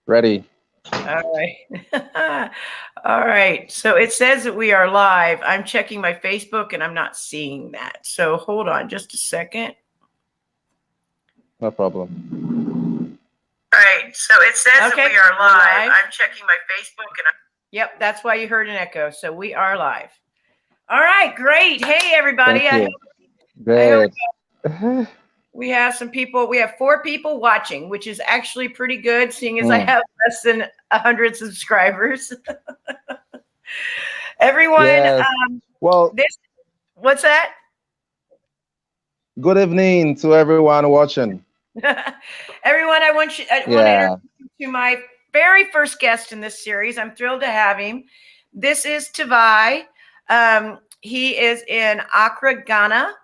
Ready. All right. All right. So it says that we are live. I'm checking my Facebook and I'm not seeing that. So hold on just a second. No problem. All right. So it says that we are live. I'm checking my Facebook and yep, that's why you heard an echo. So we are live. All right, great. Hey everybody. Thank you. Good. We have some people. We have 4 people watching, which is actually pretty good, seeing as I have less than 100 subscribers. Everyone, yes. Well, what's that? Good evening to everyone watching. Everyone, I want to introduce you to my very first guest in this series. I'm thrilled to have him. This is Tivai. He is in Accra, Ghana.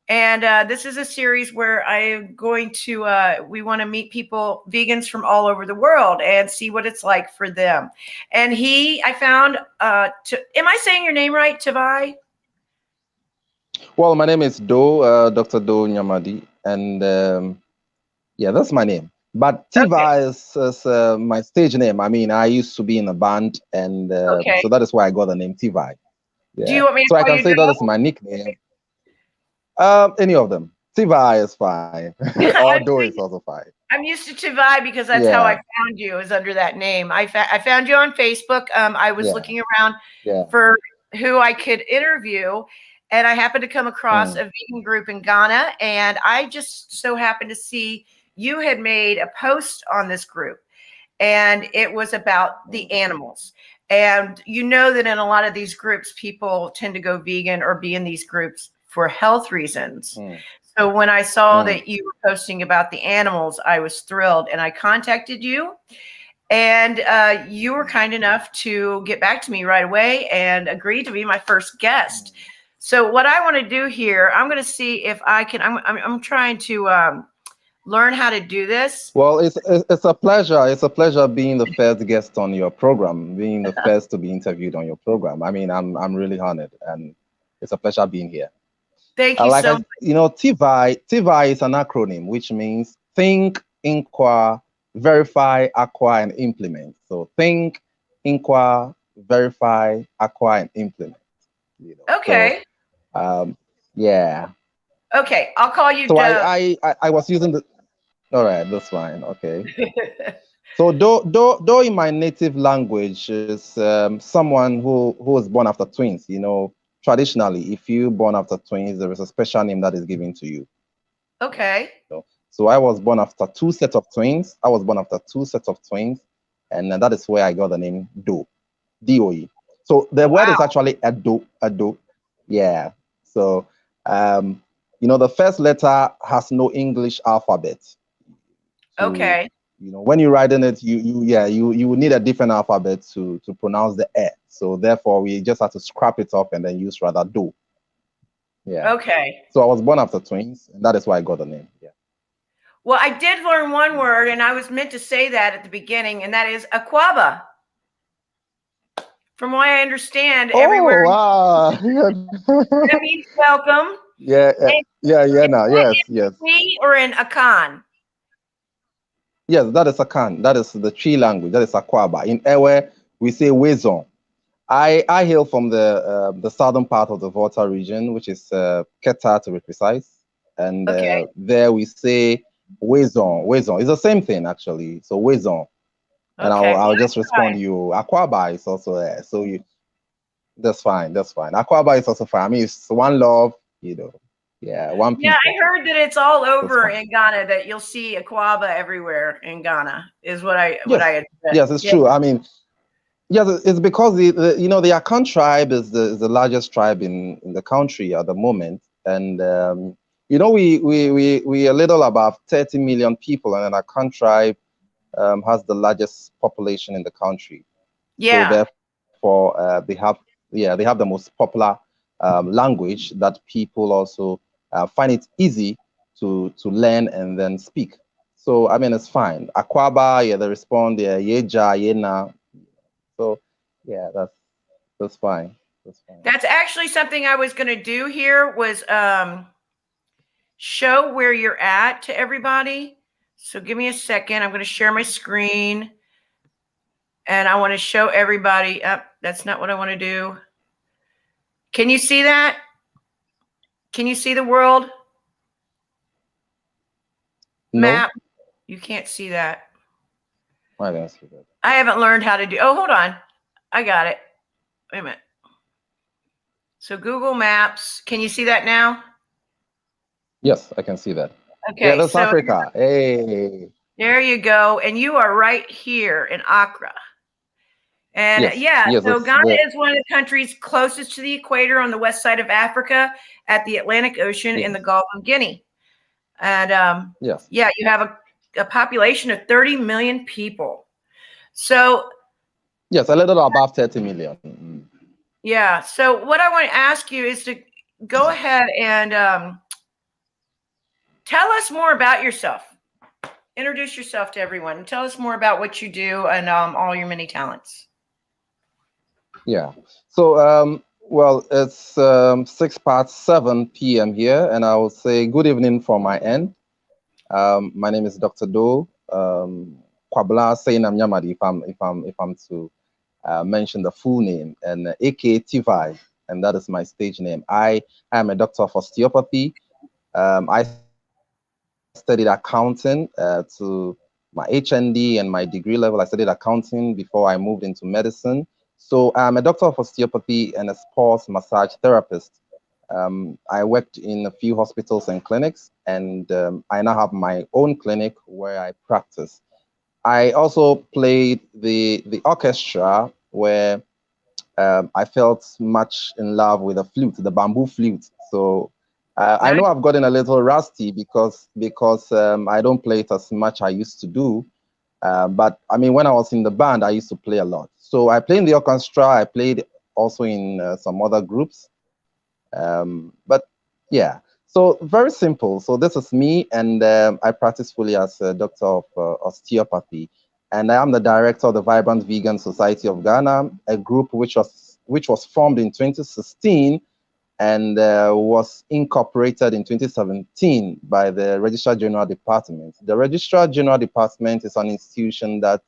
And this is a series where I'm going to, we want to meet people, vegans from all over the world, and see what it's like for them. And I found, am I saying your name right, Tivai? Well, my name is Doe, Dr. Doe Nyamadi. And yeah, that's my name. But Tivai is my stage name. I mean, I used to be in a band, and so that is why I got the name Tivai. Yeah. Do you want me to so call I can you say Doe? that is my nickname. Any of them. Tivai is fine. Or Doe is also fine. I'm used to Tivai because that's how I found you, is under that name. I found you on Facebook. I was looking around for who I could interview, and I happened to come across a vegan group in Ghana, and I just so happened to see you had made a post on this group, and it was about the animals. And you know that in a lot of these groups, people tend to go vegan or be in these groups for health reasons. So when I saw that you were posting about the animals, I was thrilled, and I contacted you, and you were kind enough to get back to me right away and agree to be my first guest. So what I want to do here, I'm going to see if I can, I'm trying to learn how to do this. Well, it's a pleasure. It's a pleasure being the first guest on your program, being the first to be interviewed on your program. I mean, I'm really honored, and it's a pleasure being here. Thank you so much. You know, Tivai is an acronym, which means think, inquire, verify, acquire, and implement. So think, inquire, verify, acquire, and implement. You know, okay. So, yeah. Okay, I'll call you. So I was using the. All right, that's fine. Okay. So do in my native language is someone who was born after twins. You know, traditionally, if you born after twins, there is a special name that is given to you. Okay. So I was born after 2 sets of twins. And that is where I got the name Doe, D-O-E. So the word is actually Ado. Yeah. So you know, the first letter has no English alphabet. Okay. You know, when you're writing it, you need a different alphabet to pronounce the E. So therefore, we just have to scrap it off and then use rather Do. Yeah. Okay. So I was born after twins, and that is why I got the name. Yeah. Well, I did learn one word, and I was meant to say that at the beginning, and that is aquaba. From what I understand, everywhere. Wow. That means welcome. Yeah. Now, yes. Tree or in Akan? Yes, that is Akan. That is the tree language. That is Akwaba. In Ewe, we say Wezon. I hail from the southern part of the Volta region, which is Keta to be precise. And there we say Wezon. Wezon. It's the same thing, actually. So Wezon. And I'll just respond to you. Akwaba is also there. So that's fine. Akwaba is also fine. I mean, it's one love, you know. Yeah, one people. Yeah, I heard that it's all over in Ghana, that you'll see aquaba everywhere in Ghana, is what I had said. Yes, it's true. I mean, yes, it's because the Akan tribe is the largest tribe in the country at the moment. And you know, we a little above 30 million people, and the Akan tribe has the largest population in the country. Yeah. So therefore, they have the most popular language that people also find it easy to learn and then speak. So I mean, it's fine. Akwaba, they respond, Yeja, Yena. So yeah, that's fine. That's actually something I was going to do here, was show where you're at to everybody. So give me a second. I'm going to share my screen. And I want to show everybody. That's not what I want to do. Can you see that? Can you see the world map? You can't see that. I don't see that. I haven't learned how to do. Oh, hold on. I got it. Wait a minute. So Google Maps. Can you see that now? Yes, I can see that. Okay. Yeah, that's Africa. Hey. There you go. And you are right here in Accra. And so Ghana is one of the countries closest to the equator on the west side of Africa at the Atlantic Ocean in the Gulf of Guinea. And you have a population of 30 million people. So yes, a little above 30 million. Yeah. So what I want to ask you is to go ahead and tell us more about yourself. Introduce yourself to everyone and tell us more about what you do and all your many talents. Yeah. So, well, it's 7 p.m. here, and I will say good evening from my end. My name is Dr. Doe Kwabla Nyamadi, if I'm to mention the full name, and aka Tivai, and that is my stage name. I am a doctor of osteopathy. I studied accounting to my HND and my degree level. I studied accounting before I moved into medicine. So I'm a doctor of osteopathy and a sports massage therapist. I worked in a few hospitals and clinics, and I now have my own clinic where I practice. I also played the orchestra where I felt much in love with the flute, the bamboo flute. So I know I've gotten a little rusty because I don't play it as much I used to do. But I mean, when I was in the band, I used to play a lot. So I played in the orchestra. I played also in some other groups. But yeah, so very simple. So this is me, and I practice fully as a doctor of osteopathy. And I am the director of the Vibrant Vegan Society of Ghana, a group which was formed in 2016 and was incorporated in 2017 by the Registrar General Department. The Registrar General Department is an institution that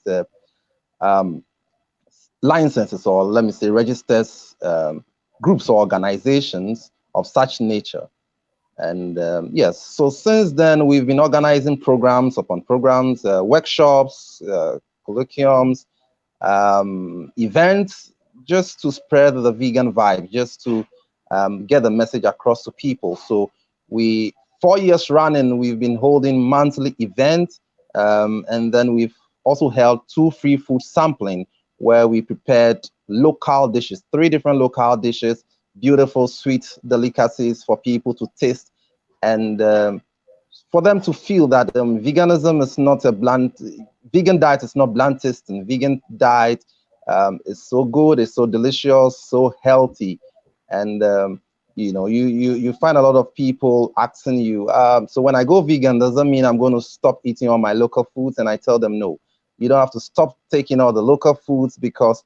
licenses, or let me say registers groups or organizations of such nature. And yes, so since then, we've been organizing programs upon programs, workshops, colloquiums, events, just to spread the vegan vibe, just to get the message across to people. So 4 years running, we've been holding monthly events, and then we've also held 2 free food sampling where we prepared local dishes, 3 different local dishes, beautiful, sweet delicacies for people to taste, and for them to feel that veganism is not a blunt, vegan diet is not blunt tasting. Vegan diet is so good, it's so delicious, so healthy, and you know, you find a lot of people asking you, so when I go vegan, does that mean I'm going to stop eating all my local foods? And I tell them, no, you don't have to stop taking all the local foods, because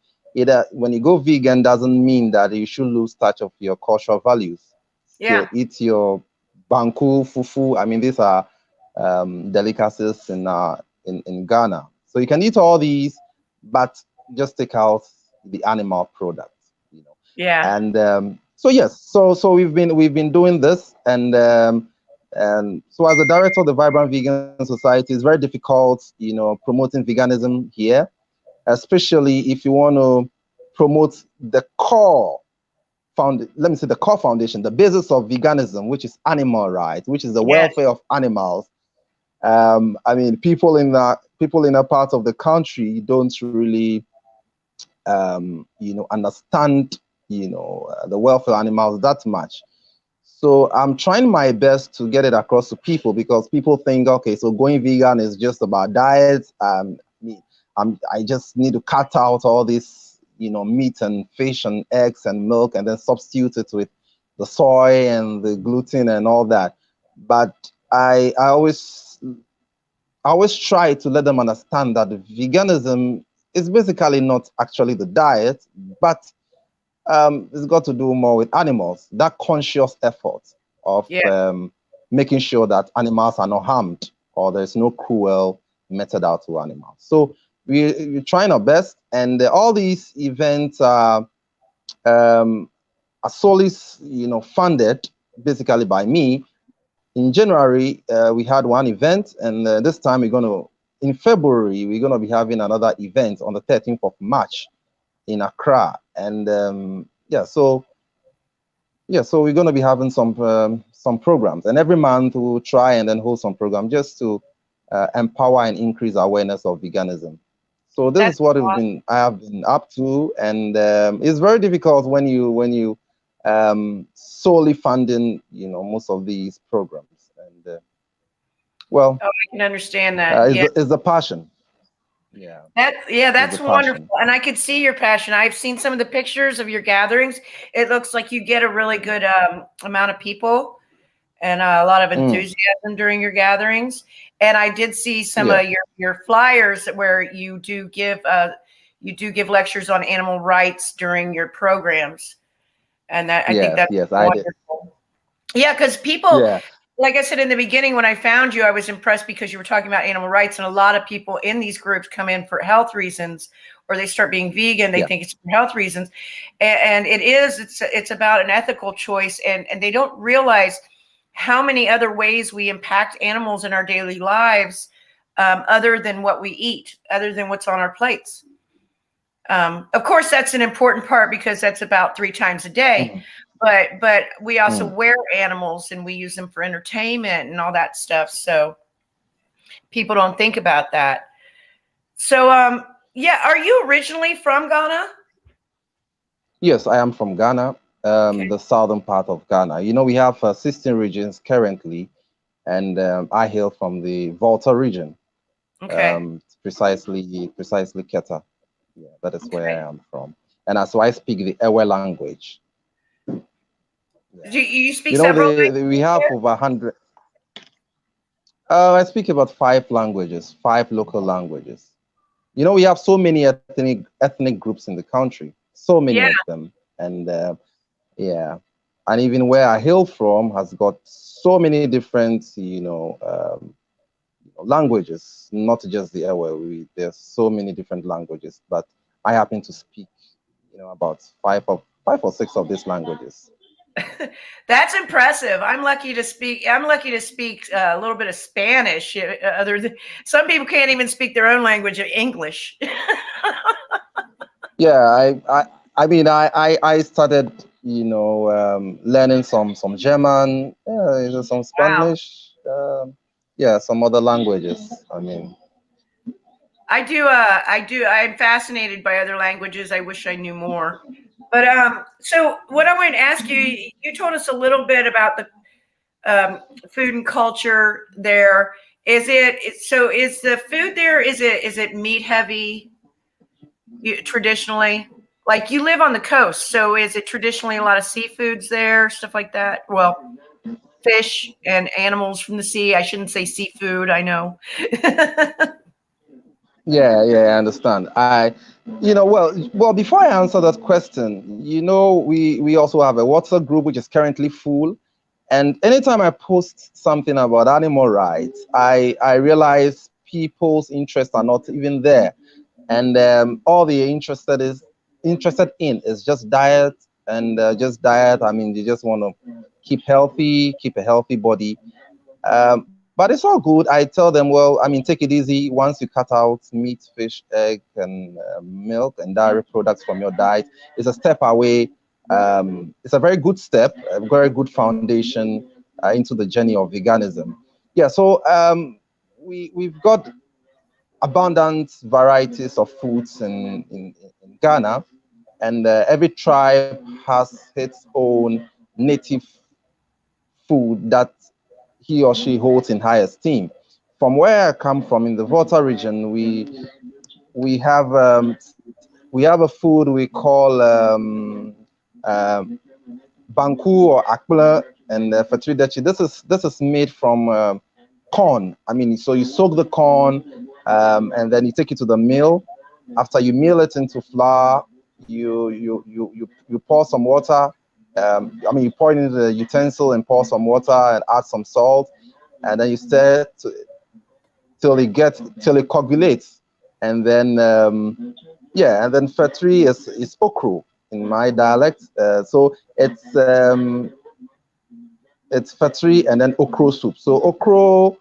when you go vegan doesn't mean that you should lose touch of your cultural values. Yeah. Still eat your banku, fufu. I mean, these are delicacies in Ghana. So you can eat all these, but just take out the animal products, you know. Yeah. And so yes, so we've been doing this, and so as the director of the Vibrant Vegan Society, it's very difficult, you know, promoting veganism here, especially if you want to promote the core the core foundation, the basis of veganism, which is animal rights, which is the welfare of animals. I mean, people in a part of the country don't really, you know, understand, you know, the welfare of animals that much. So I'm trying my best to get it across to people, because people think, okay, so going vegan is just about diet. I just need to cut out all this, you know, meat and fish and eggs and milk, and then substitute it with the soy and the gluten and all that. But I always try to let them understand that veganism is basically not actually the diet, but it's got to do more with animals. That conscious effort of making sure that animals are not harmed, or there's no cruel method out to animals. So we're trying our best, and all these events are solely, funded basically by me. In January, we had one event, and this time in February, we're going to be having another event on the 13th of March in Accra. And so we're going to be having some programs, and every month we'll try and then hold some program just to empower and increase awareness of veganism. So this is what I have been up to, and it's very difficult when you solely funding most of these programs. And well, I can understand that. It's a passion. Yeah. That's wonderful. And I could see your passion. I've seen some of the pictures of your gatherings. It looks like you get a really good amount of people and a lot of enthusiasm during your gatherings. And I did see some of your flyers where you do give lectures on animal rights during your programs. And that I think that's wonderful. Yeah, because people like I said in the beginning, when I found you, I was impressed because you were talking about animal rights, and a lot of people in these groups come in for health reasons, or they start being vegan. They think it's for health reasons, and it's about an ethical choice, and they don't realize how many other ways we impact animals in our daily lives, other than what we eat, other than what's on our plates. Of course, that's an important part because that's about 3 times a day. But we also wear animals and we use them for entertainment and all that stuff. So people don't think about that. So, are you originally from Ghana? Yes, I am from Ghana, the southern part of Ghana. We have 16 regions currently, and I hail from the Volta region. Precisely Keta. Yeah, that is where I am from. And so I speak the Ewe language. Do you speak several languages? We have over 100. I speak about 5 languages, 5 local languages. We have so many ethnic groups in the country, so many of them. And and even where I hail from has got so many different, languages, not just the Ewe. There's so many different languages, but I happen to speak, about 5 or 6 of these languages. That's impressive. I'm lucky to speak a little bit of Spanish. Other than some people can't even speak their own language of English. I mean, I started, learning some German, some Spanish, some other languages. I mean, I do. I'm fascinated by other languages. I wish I knew more. But so what I want to ask you, you told us a little bit about the food and culture there. Is the food there, is it meat heavy traditionally? Like you live on the coast, so is it traditionally a lot of seafoods there, stuff like that? Well, fish and animals from the sea. I shouldn't say seafood, I know. I understand. Well, before I answer that question, we also have a WhatsApp group which is currently full, and anytime I post something about animal rights, I realize people's interests are not even there, and all they're interested in is just diet and just diet. I mean, they just want to keep a healthy body. But it's all good. I tell them, well, I mean, take it easy. Once you cut out meat, fish, egg, and milk and dairy products from your diet, it's a step away. It's a very good step, a very good foundation into the journey of veganism. Yeah, so we've got abundant varieties of foods in Ghana, and every tribe has its own native food that he or she holds in high esteem. From where I come from, in the Volta region, we have a food we call banku or akpla and fatridachi. This is made from corn. I mean, so you soak the corn and then you take it to the mill. After you mill it into flour, you pour some water. You pour it into the utensil and pour some water and add some salt, and then you stir till it coagulates. And then yeah, and then fatri is okro in my dialect. So it's fatri and then okro soup. So okro,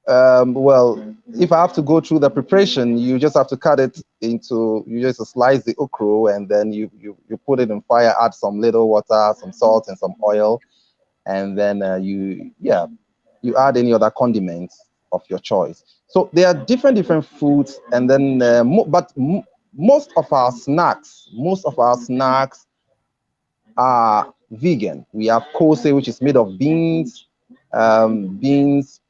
well, if I have to go through the preparation, you just have to cut it into, you just slice the okro, and then you put it in fire, add some little water, some salt, and some oil, and then you add any other condiments of your choice. So there are different foods, and then most of our snacks are vegan. We have kose, which is made of beans, beans,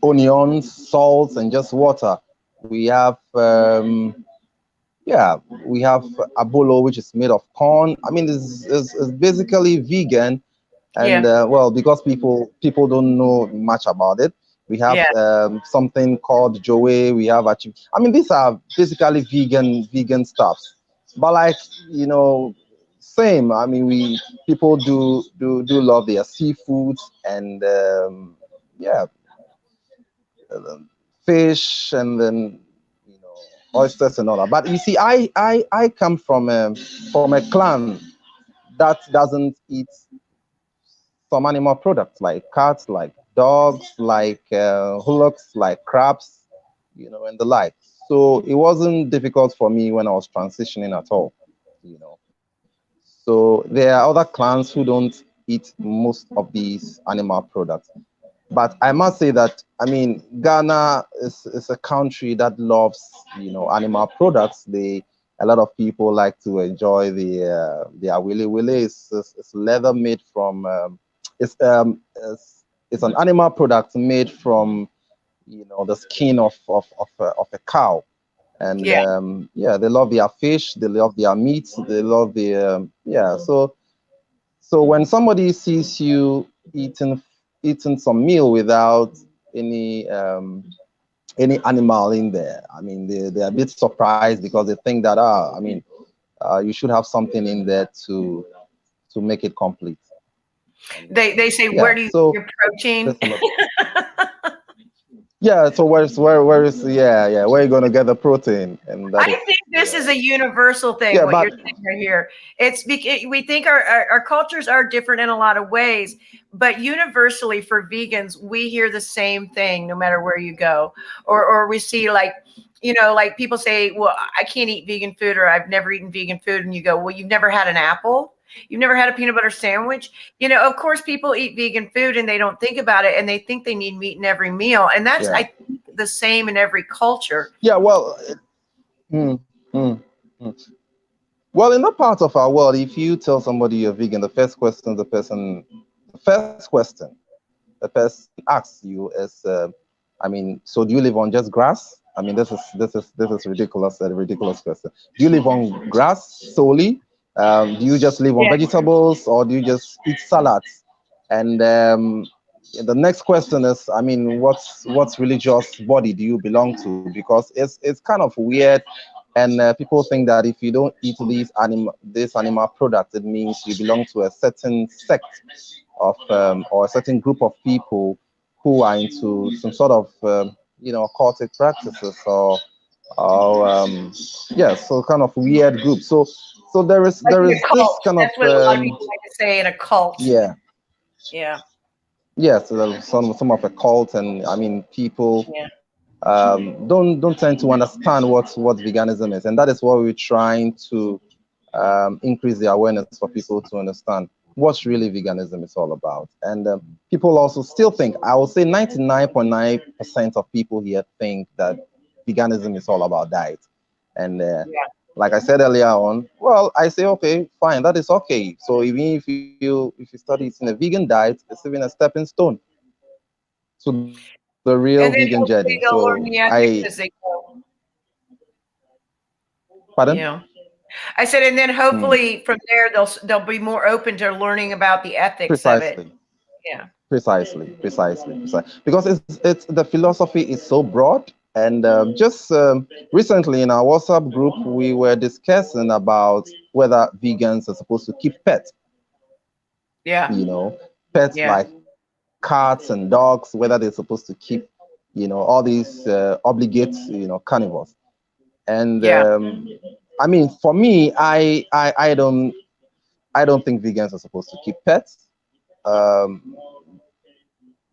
onions, salt, and just water. We have we have abolo, which is made of corn. I mean, it's basically vegan, and well, because people don't know much about it, we have something called joe. We have actually, I mean, these are basically vegan stuffs. But like, same. I mean, people do love their seafoods, and yeah, fish, and then oysters and all that. But you see, I come from a clan that doesn't eat some animal products, like cats, like dogs, like hullocks, like crabs, and the like. So it wasn't difficult for me when I was transitioning at all, So there are other clans who don't eat most of these animal products. But I must say that, I mean, Ghana is a country that loves, animal products. A lot of people like to enjoy the awili wili. It's leather made from it's an animal product made from the skin of a cow. And they love their fish, they love their meats, they love the so when somebody sees you eating some meal without any animal in there, I mean, they're a bit surprised, because they think that I mean, you should have something in there to make it complete. They say, where do you get your protein? Yeah, so where is where are you going to get the protein? And I think this is a universal thing. What you're saying right here, it's because we think our cultures are different in a lot of ways, but universally for vegans, we hear the same thing no matter where you go, or we see like people say, well, I can't eat vegan food, or I've never eaten vegan food, and you go, well, you've never had an apple. You've never had a peanut butter sandwich. Of course, people eat vegan food and they don't think about it, and they think they need meat in every meal. And that's, I think, the same in every culture. Yeah, well, well, in that part of our world, if you tell somebody you're vegan, the first question the person asks you is, I mean, so do you live on just grass? I mean, this is ridiculous. A ridiculous question. Do you live on grass solely? Do you just live on vegetables, or do you just eat salads? And the next question is, I mean, what's religious body do you belong to? Because it's kind of weird, and people think that if you don't eat these animal products, it means you belong to a certain sect of or a certain group of people who are into some sort of occultic practices, or so kind of weird group. So there is this kind That's of what a lot of people like to say, in a cult. Yeah. Yes, some of a cult, and I mean, people don't tend to understand what veganism is, and that is what we're trying to increase the awareness for people to understand what really veganism is all about. And people also still think, I will say 99.9% of people here think that veganism is all about diet. And like I said earlier on, well, I say, okay, fine, that is okay. So even if you study eating a vegan diet, it's even a stepping stone to the real vegan journey. They'll learn the ethics as they go. Pardon? Yeah. I said, and then hopefully from there they'll be more open to learning about the ethics of it. Yeah. Precisely. Because it's the philosophy is so broad. And just recently in our WhatsApp group, we were discussing about whether vegans are supposed to keep pets. Yeah. Pets like cats and dogs, whether they're supposed to keep all these obligate, carnivores. And Yeah. I mean, for me, I don't think vegans are supposed to keep pets. Um,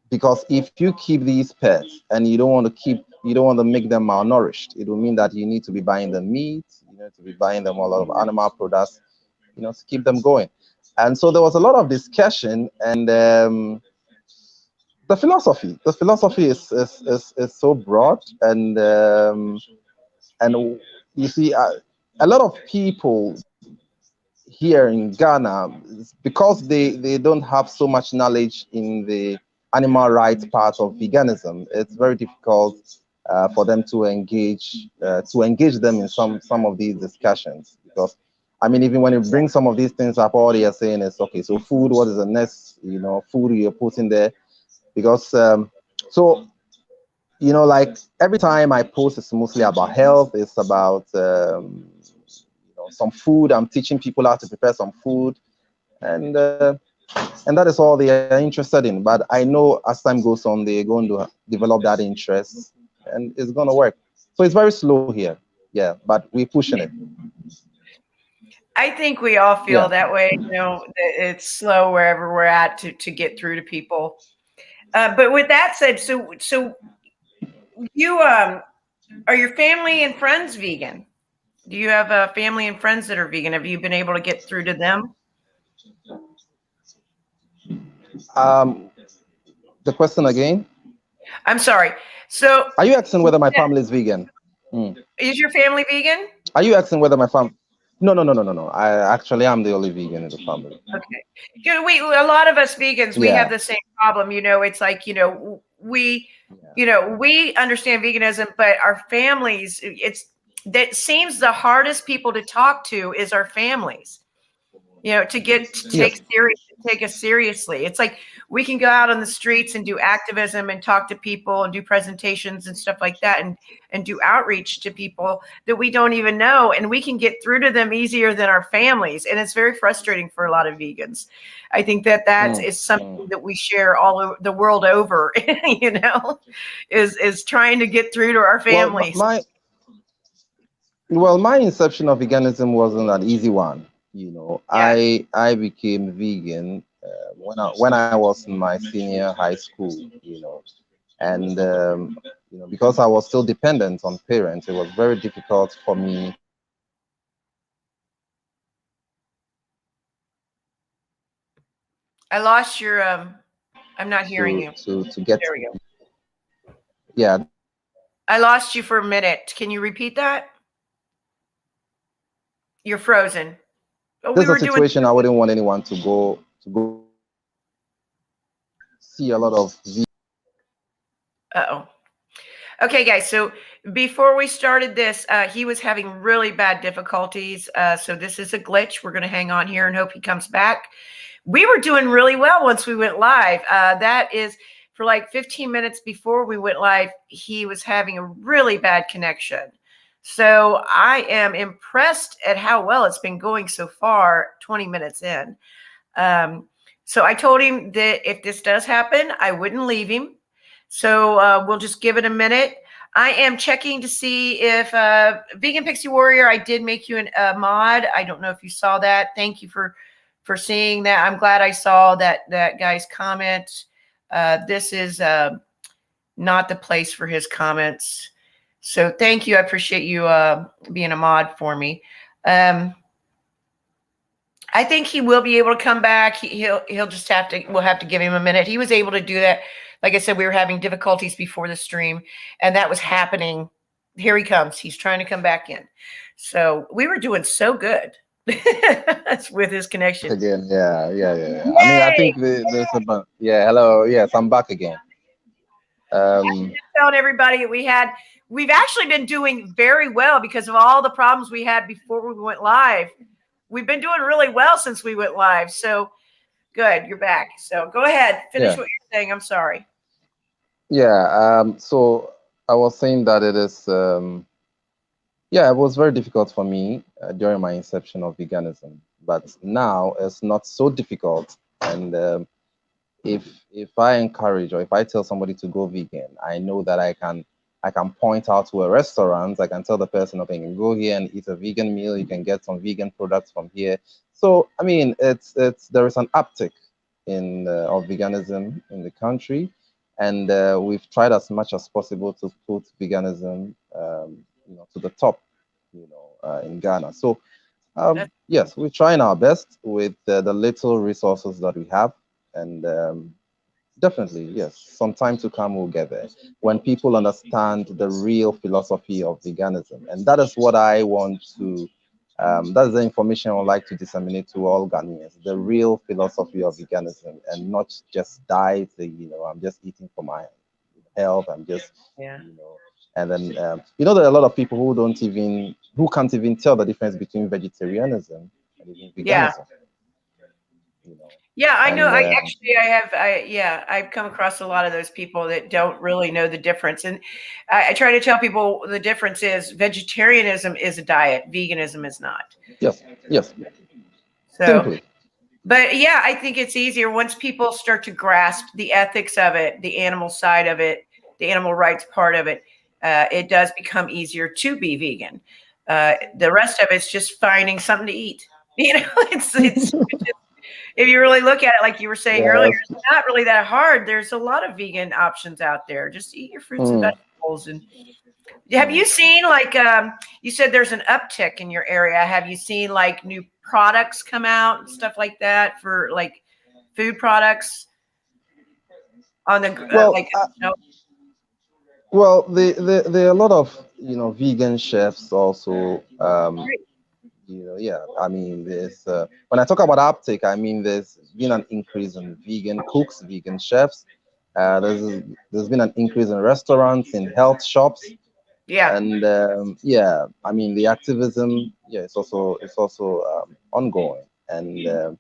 because if you keep these pets and you don't want to make them malnourished, it will mean that you need to be buying them meat, you need to be buying them a lot of animal products, to keep them going. And so there was a lot of discussion, and the philosophy is so broad, and you see, a lot of people here in Ghana, because they don't have so much knowledge in the animal rights part of veganism, it's very difficult for them to engage them in some of these discussions. Because I mean, even when you bring some of these things up, all they are saying is, okay, so food, what is the next food you're putting there? Because so like every time I post, it's mostly about health. It's about some food. I'm teaching people how to prepare some food, and that is all they are interested in. But I know as time goes on, they're going to develop that interest, and it's going to work. So it's very slow here, yeah, but we're pushing it. I think we all feel that way. It's slow wherever we're at to get through to people. But with that said, so you are your family and friends vegan? Do you have a family and friends that are vegan? Have you been able to get through to them? The question again? I'm sorry. So are you asking whether my family is vegan? Is your family vegan? Are you asking whether my family? No. I actually am the only vegan in the family. Okay. A lot of us vegans, we have the same problem. It's like, we understand veganism, but our families, that seems the hardest people to talk to is our families. Take us seriously. It's like we can go out on the streets and do activism and talk to people and do presentations and stuff like that, and do outreach to people that we don't even know, and we can get through to them easier than our families. And it's very frustrating for a lot of vegans. I think that is something that we share all over the world over, is trying to get through to our families. My inception of veganism wasn't an easy one. I became vegan when I was in my senior high school. And because I was still dependent on parents, it was very difficult for me. I lost your. I'm not hearing you. To get. There we go. Yeah. I lost you for a minute. Can you repeat that? You're frozen. This is a situation I wouldn't want anyone to go see a lot of. Uh-oh. Okay, guys. So before we started this, he was having really bad difficulties. So this is a glitch. We're going to hang on here and hope he comes back. We were doing really well once we went live. That is for like 15 minutes before we went live, he was having a really bad connection. So I am impressed at how well it's been going so far, 20 minutes in. So I told him that if this does happen, I wouldn't leave him. So we'll just give it a minute. I am checking to see if Vegan Pixie Warrior, I did make you a mod. I don't know if you saw that. Thank you for seeing that. I'm glad I saw that guy's comment. This is not the place for his comments. So thank you. I appreciate you being a mod for me. I think he will be able to come back. He'll just we'll have to give him a minute. He was able to do that. Like I said, we were having difficulties before the stream, and that was happening. Here he comes. He's trying to come back in. So we were doing so good with his connection. Again, yeah. I mean, I think there's a hello. Yes, I'm back again. I'm telling everybody we've actually been doing very well because of all the problems we had before we went live. We've been doing really well since we went live. So good, you're back. So go ahead, finish what you're saying. I'm sorry. Yeah. So I was saying that it is. It was very difficult for me during my inception of veganism, but now it's not so difficult, and if I encourage or if I tell somebody to go vegan, I know that I can point out to a restaurant. I can tell the person, okay, you can go here and eat a vegan meal. You can get some vegan products from here. So I mean, it's there is an uptick in of veganism in the country, and we've tried as much as possible to put veganism, to the top, in Ghana. So yes, we're trying our best with the little resources that we have, and definitely, yes, some time to come we'll get there when people understand the real philosophy of veganism, and that is what I want to. That's the information I would like to disseminate to all Ghanaians: the real philosophy of veganism, and not just diet. I'm just eating for my health. I'm just, and then there are a lot of people who can't even tell the difference between vegetarianism and even veganism. Yeah, I know. I've come across a lot of those people that don't really know the difference. And I try to tell people the difference is vegetarianism is a diet, veganism is not. Yes. So, simply. But yeah, I think it's easier once people start to grasp the ethics of it, the animal side of it, the animal rights part of it. It does become easier to be vegan. The rest of it's just finding something to eat. It's if you really look at it, like you were saying earlier, it's not really that hard. There's a lot of vegan options out there. Just eat your fruits and vegetables. And have you seen, like, you said there's an uptick in your area. Have you seen like new products come out and stuff like that for like food products on the well, there are a lot of vegan chefs also. I mean, there's when I talk about uptake, I mean there's been an increase in vegan cooks, vegan chefs. There's been an increase in restaurants, in health shops. And I mean the activism, it's also ongoing, and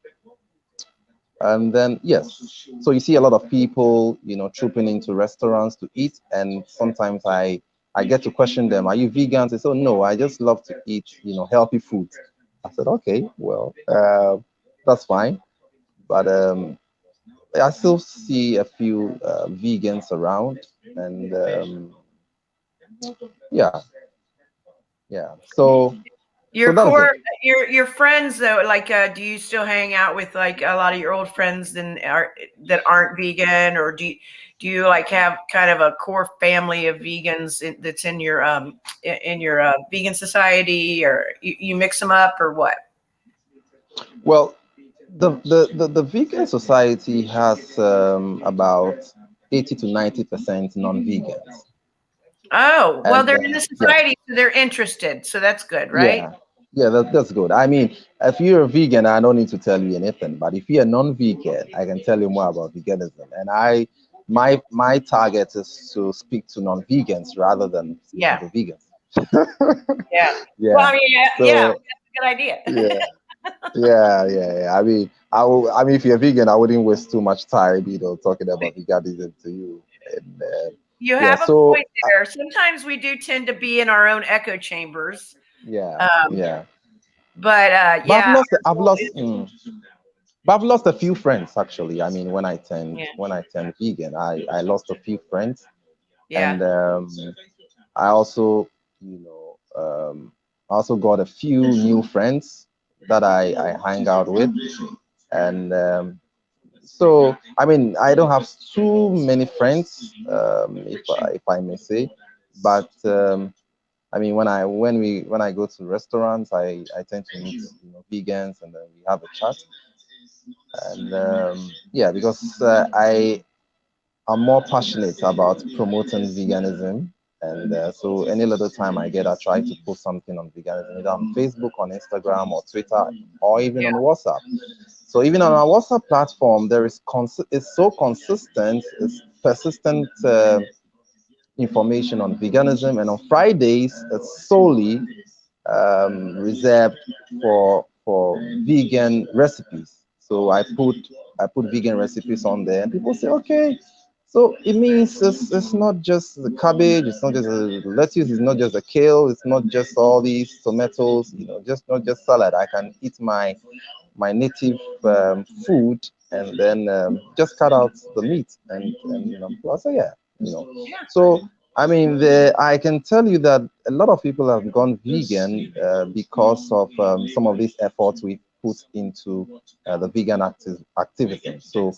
then yes, so you see a lot of people trooping into restaurants to eat, and sometimes I get to question them, are you vegans? They say, oh, no, I just love to eat healthy food. I said, okay, well, that's fine, but I still see a few vegans around, and yeah. So your friends though, like, do you still hang out with like a lot of your old friends that aren't vegan, or do you like have kind of a core family of vegans that's in your vegan society, or you mix them up, or what? Well, the vegan society has about 80 to 90% non-vegans. Oh, well, they're in the society, so they're interested. So that's good, right? Yeah, that's good. I mean, if you're a vegan, I don't need to tell you anything. But if you're a non-vegan, I can tell you more about veganism. And my target is to speak to non-vegans rather than speaking to vegans. Well, I mean, that's a good idea. Yeah. I mean, if you're a vegan, I wouldn't waste too much time, talking about veganism to you. And, you have a point there. Sometimes we do tend to be in our own echo chambers. But I've lost a few friends actually. I mean, when I turned vegan, I lost a few friends, and I also got a few new friends that I hang out with, and so I mean I don't have too many friends, if I may say, but I mean when I go to restaurants, I tend to meet vegans, and then we have a chat, and because I am more passionate about promoting veganism. And so any little time I get, I try to post something on veganism, either on Facebook, on Instagram, or Twitter, or even on WhatsApp. So even on our WhatsApp platform, it's so consistent, it's persistent information on veganism. And on Fridays, it's solely reserved for vegan recipes. So I put vegan recipes on there, and people say, okay. So it means it's not just the cabbage, it's not just the lettuce, it's not just the kale, it's not just all these tomatoes, just not just salad. I can eat my native food and then just cut out the meat. And I said, yeah, Yeah. So I mean, I can tell you that a lot of people have gone vegan because of some of these efforts we put into the vegan activism. So,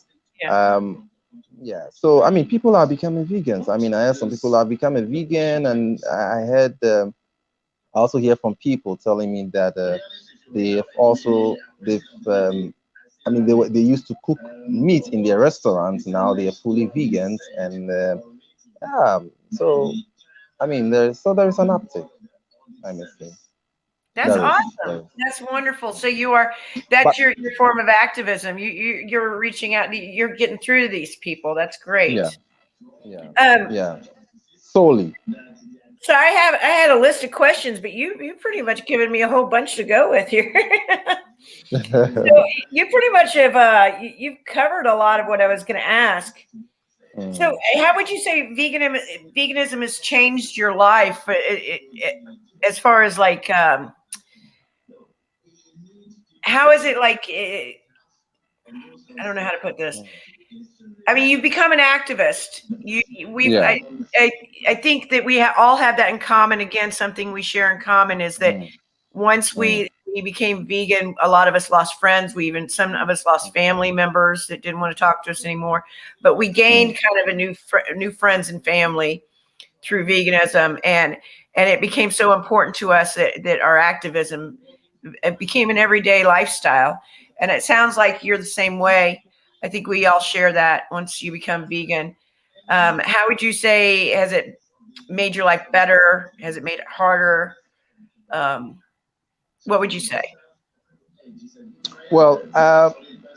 um, yeah. So I mean, people are becoming vegans. I mean, I heard some people are becoming vegan, and I heard. I also hear from people telling me that they've I mean they used to cook meat in their restaurants. Now they are fully vegans, and yeah. So I mean there is an uptick. I must say That's there is. awesome. That's wonderful. So But that's your form of activism. You're reaching out. You're getting through to these people. That's yeah, great. yeah, Um, yeah. Solely. so I had a list of questions, but you pretty much given me a whole bunch to go with here. So you pretty much have you've covered a lot of what I was going to ask. So how would you say veganism has changed your life as far as like how is it like I don't know how to put this. I mean, you've become an activist. Yeah. I think that we all have that in common. Again, something we share in common is that once we became vegan, a lot of us lost friends. Some of us lost family members that didn't want to talk to us anymore. But we gained kind of a new friends and family through veganism, and it became so important to us that our activism it became an everyday lifestyle. And it sounds like you're the same way. I think we all share that once you become vegan. How would you say, has it made your life better? Has it made it harder? What would you say? Well,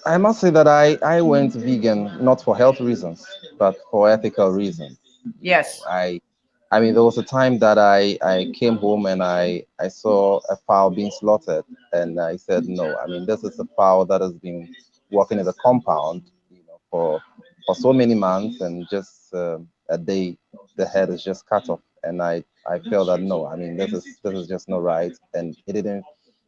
I must say that I went vegan not for health reasons, but for ethical reasons. Yes. I mean, there was a time that I came home and I saw a fowl being slaughtered, and I said, no, I mean, this is a fowl that has been working in the compound, for so many months, and just a day the head is just cut off, and I felt that no, I mean, this is just not right, and it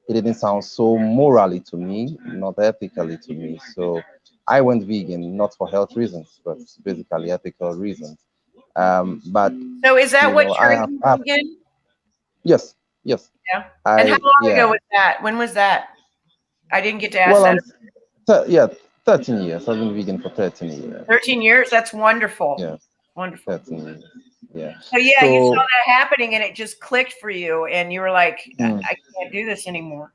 didn't sound so morally to me, not ethically to me. So I went vegan not for health reasons, but basically ethical reasons. But So is that what I turned you have vegan? yes, yes. Yeah. And how long ago Yeah. was that? When was that? I didn't get to ask Well, that. yeah, 13 years. I've been vegan for 13 years. 13 years. That's wonderful. Yeah, Wonderful. 13 years. Yeah. So yeah, you saw So that happening and it just clicked for you and you were like, I can't do this anymore.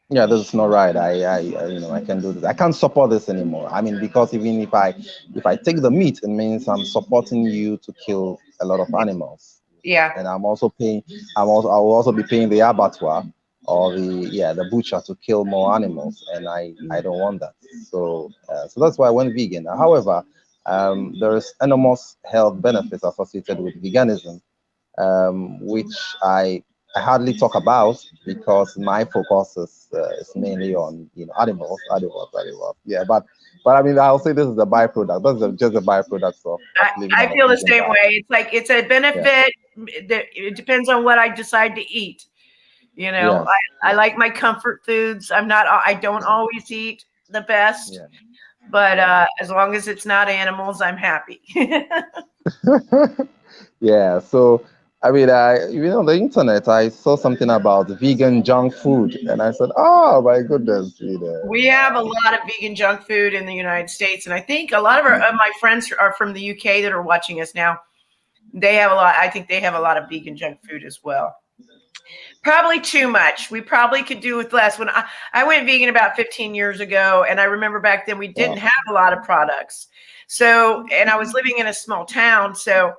yeah, this is not right. I can do this. I can't support this anymore. I mean, because even if I take the meat, it means I'm supporting you to kill a lot of animals. Yeah. And I'm also paying. I will also be paying the abattoir or the butcher to kill more animals, and I don't want that. So that's why I went vegan. However, there's enormous health benefits associated with veganism, which I hardly talk about because my focus is mainly on animals. Yeah, but I mean, I'll say this is a byproduct. That's just a byproduct of living I on a feel the vegan same diet. way. It's like it's a benefit. That it depends on what I decide to eat. You know, Yes. I like my comfort foods. I don't always eat the best, but as long as it's not animals, I'm happy. Yeah. So I mean, on the internet, I saw something about vegan junk food, and I said, "Oh my goodness." We have a lot of vegan junk food in the United States, and I think a lot of my friends are from the UK that are watching us now. They have a lot. I think they have a lot of vegan junk food as well. Probably too much. We probably could do with less. When I went vegan about 15 years ago, and I remember back then we didn't have a lot of products. So, and I was living in a small town, so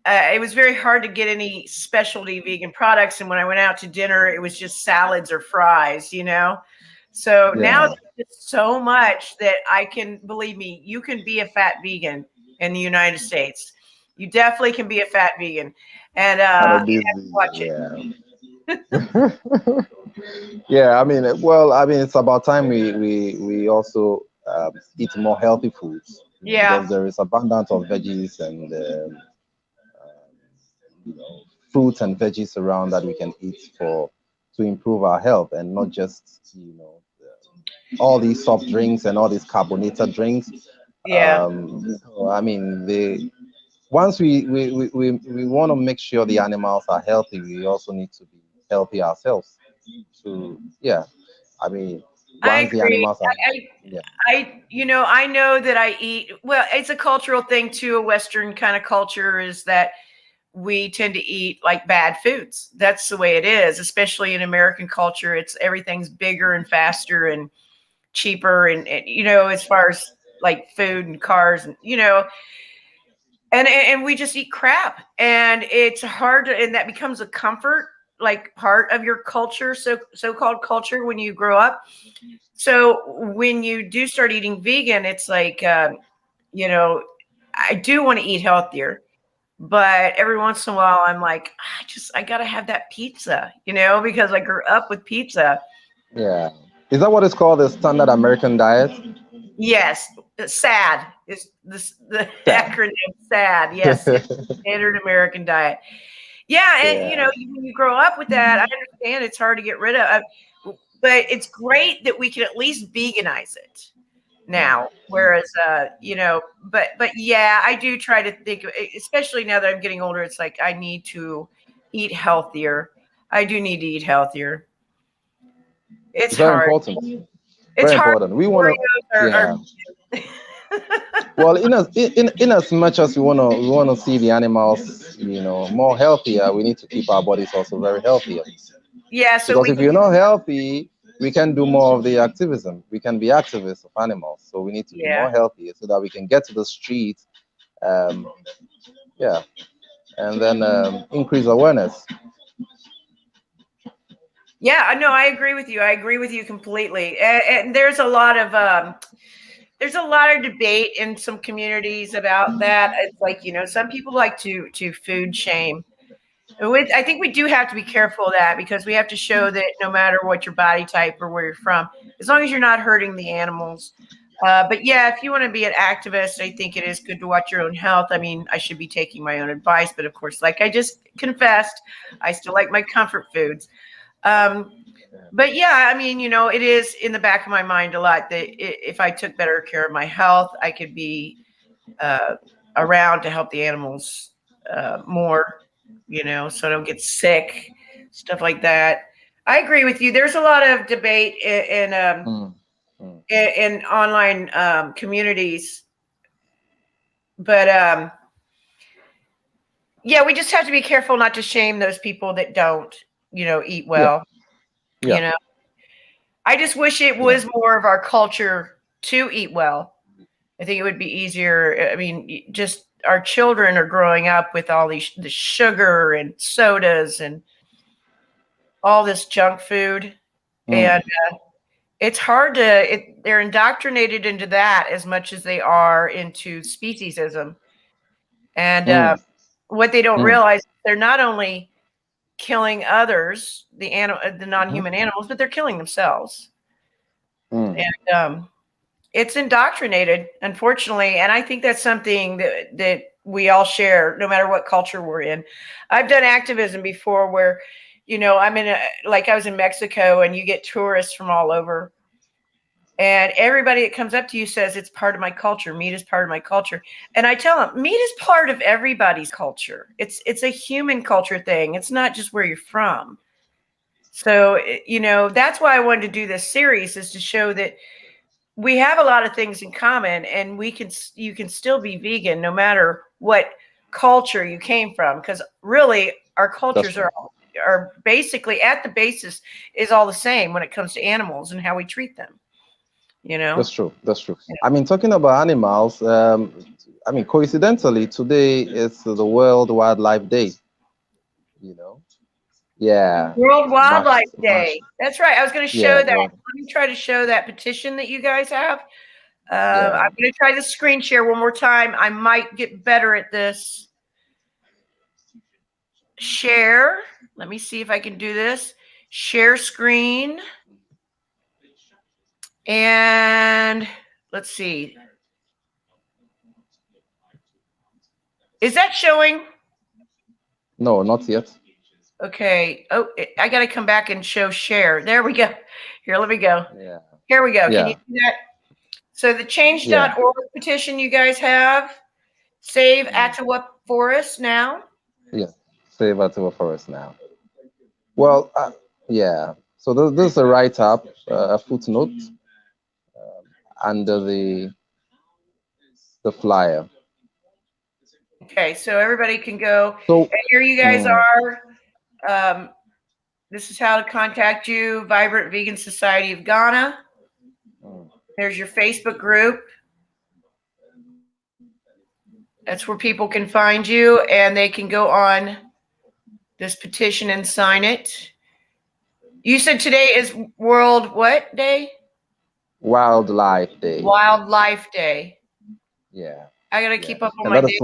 it was very hard to get any specialty vegan products. And when I went out to dinner, it was just salads or fries, So now there's just so much that believe me, you can be a fat vegan in the United States. You definitely can be a fat vegan. And you have to watch it. Yeah, I mean, it's about time we also eat more healthy foods because there is abundance of veggies and fruits and veggies around that we can eat to improve our health and not just all these soft drinks and all these carbonated drinks. Yeah. I mean, once we want to make sure the animals are healthy, we also need to be healthy ourselves. So yeah, I mean, I once the agree. animals are healthy, yeah. I know that I eat, well, it's a cultural thing too. A Western kind of culture is that we tend to eat like bad foods. That's the way it is, especially in American culture. It's everything's bigger and faster and cheaper. And as far as like food and cars and, and we just eat crap, and it's hard to, and that becomes a comfort, like part of your culture. So-called culture when you grow up. So when you do start eating vegan, it's like, I do want to eat healthier, but every once in a while I'm like, I got to have that pizza, because I grew up with pizza. Yeah. Is that what is called the standard American diet? Yes. SAD is the acronym SAD. Yes. It's standard American diet. Yeah. And, when you grow up with that, I understand it's hard to get rid of, but it's great that we can at least veganize it now. Whereas, but yeah, I do try to think, especially now that I'm getting older, it's like I need to eat healthier. I do need to eat healthier. It's very hard. important. It's Very hard. important. We want to, yeah. Well, in as much as we want to see the animals, more healthier, we need to keep our bodies also very healthier. Yeah. So because if you're not healthy, we can do more of the activism. We can be activists of animals. So we need to be more healthy so that we can get to the street, yeah, and then increase awareness. Yeah, no, I agree with you. I agree with you completely. And there's a lot of debate in some communities about that. It's like, some people like to food shame. I think we do have to be careful of that, because we have to show that no matter what your body type or where you're from, as long as you're not hurting the animals. But yeah, if you want to be an activist, I think it is good to watch your own health. I mean, I should be taking my own advice, but of course, like I just confessed, I still like my comfort foods. But yeah, I mean, it is in the back of my mind a lot that if I took better care of my health, I could be around to help the animals more, so I don't get sick, stuff like that. I agree with you. There's a lot of debate in online communities, but yeah, we just have to be careful not to shame those people that don't, eat well. Yeah. I just wish it was more of our culture to eat well. I think it would be easier. I mean, just our children are growing up with all the sugar and sodas and all this junk food. And it's hard they're indoctrinated into that as much as they are into speciesism. And what they don't realize, they're not only killing others, the non-human animals, but they're killing themselves. And it's indoctrinated, unfortunately. And I think that's something that we all share, no matter what culture we're in. I've done activism before where, I'm I was in Mexico, and you get tourists from all over. And everybody that comes up to you says, it's part of my culture. Meat is part of my culture. And I tell them, meat is part of everybody's culture. It's a human culture thing. It's not just where you're from. So, that's why I wanted to do this series, is to show that we have a lot of things in common, and you can still be vegan no matter what culture you came from. Because really, our cultures are basically, at the basis, is all the same when it comes to animals and how we treat them. That's true. Yeah. I mean, talking about animals, I mean, coincidentally, today is the World Wildlife Day. Yeah. World Wildlife Day. That's right. I was going to show that. Let me try to show that petition that you guys have. I'm going to try the screen share one more time. I might get better at this. Share. Let me see if I can do this. Share screen. And let's see. Is that showing? No, not yet. Okay. Oh, I got to come back and show share. There we go. Here, let me go. Yeah. Here we go. Can you see that? So the change.org petition you guys have, save Attawa Forest now. Yeah, save Attawa Forest now. Well, yeah. So this is a write-up, a footnote under the flyer. Okay, so everybody can go. So, and here you guys are. This is how to contact you, Vibrant Vegan Society of Ghana. There's your Facebook group. That's where people can find you, and they can go on this petition and sign it. You said today is World what Day? Wildlife Day. Wildlife Day. Yeah. I gotta keep up on my day.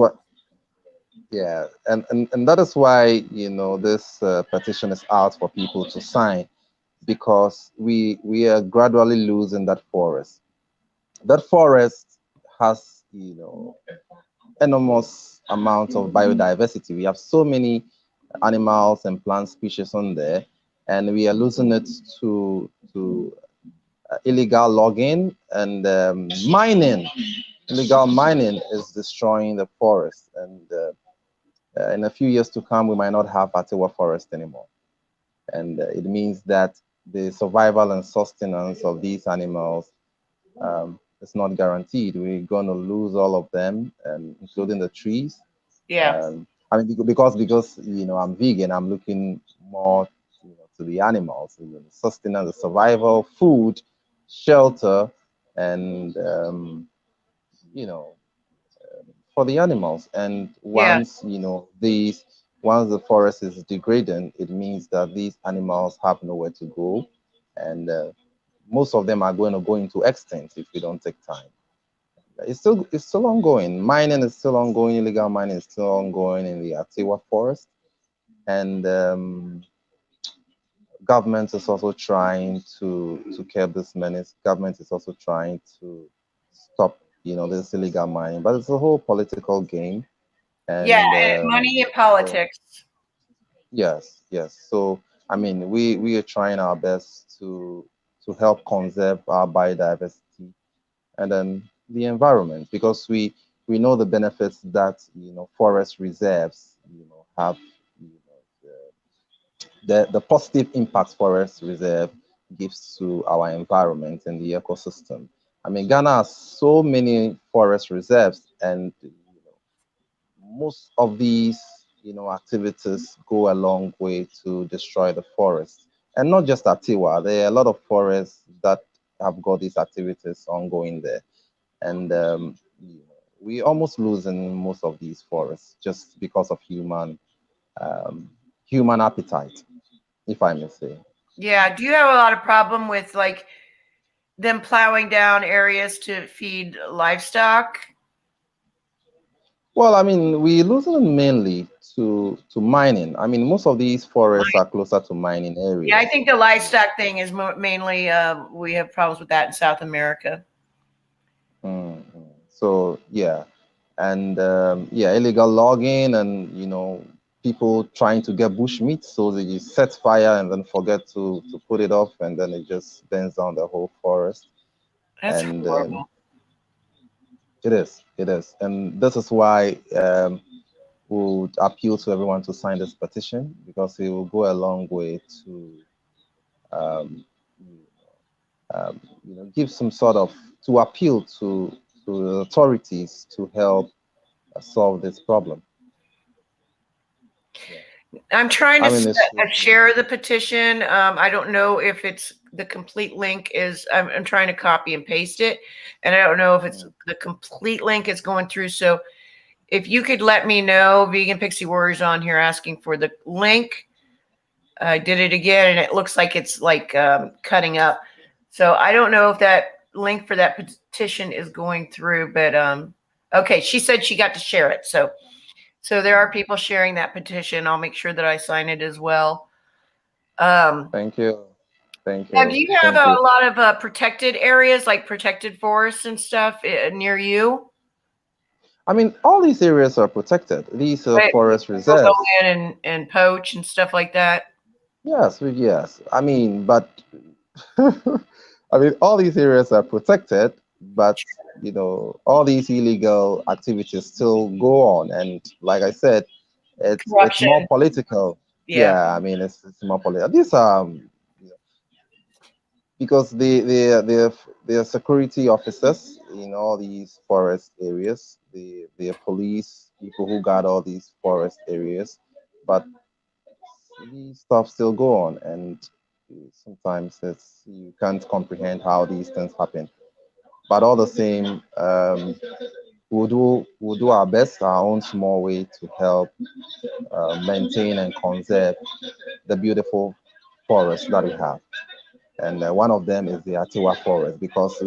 Yeah, and that is why, you know, this petition is out for people to sign, because we are gradually losing that forest. That forest has, you know, enormous amount of biodiversity. We have so many animals and plant species on there, and we are losing it to illegal logging and mining. Illegal mining is destroying the forest, and in a few years to come, we might not have Attawa Forest anymore. And it means that the survival and sustenance of these animals is not guaranteed. We're going to lose all of them, including the trees. Yeah. I mean, because you know, I'm vegan, I'm looking more, you know, to the animals, you know, the sustenance, the survival, food, shelter, and you know, for the animals. And once, you know, once the forest is degrading, it means that these animals have nowhere to go, and most of them are going to go into extinct if we don't take time. It's still ongoing. Mining is still ongoing. Illegal mining is still ongoing in the Attawa Forest, and government is also trying to curb this menace. Government is also trying to stop, you know, this illegal mining, but it's a whole political game. And money and politics. So, yes. So I mean, we are trying our best to help conserve our biodiversity and then the environment, because we know the benefits that, you know, forest reserves, you know, have, you know, the positive impacts forest reserve gives to our environment and the ecosystem. I mean, Ghana has so many forest reserves, and you know, most of these, you know, activities go a long way to destroy the forest. And not just Attawa, there are a lot of forests that have got these activities ongoing there. And you know, we almost losing most of these forests just because of human appetite, if I may say. Yeah. Do you have a lot of problem with like them plowing down areas to feed livestock? Well, I mean, we losing them mainly to mining. I mean, most of these forests are closer to mining areas. Yeah, I think the livestock thing is mainly we have problems with that in South America. So yeah, and yeah, illegal logging, and you know, people trying to get bush meat, so they set fire and then forget to put it off, and then it just burns down the whole forest. That's horrible. It is, and this is why we would appeal to everyone to sign this petition, because it will go a long way to you know, give some sort of, to appeal to the authorities to help solve this problem. I'm trying to share the petition. I don't know if it's the complete link is, I'm trying to copy and paste it, and I don't know if it's the complete link is going through. So if you could let me know, Vegan Pixie Warriors on here asking for the link. I did it again, and it looks like it's like cutting up. So I don't know if that link for that petition is going through, but okay, she said she got to share it. So there are people sharing that petition. I'll make sure that I sign it as well. Thank you. Now, do you have a lot of protected areas, like protected forests and stuff near you? I mean, all these areas are protected. These are forest reserves. Go in and poach and stuff like that. Yes, yes. I mean, but I mean, all these areas are protected, but all these illegal activities still go on. And like I said, it's more Corruption. political. Yeah. Yeah, I mean, it's more political. These are because the security officers in all these forest areas, the police people who guard all these forest areas, but these stuff still go on, and sometimes you can't comprehend how these things happen. But all the same, we'll do our best, our own small way to help maintain and conserve the beautiful forest that we have. And one of them is the Atiwa forest because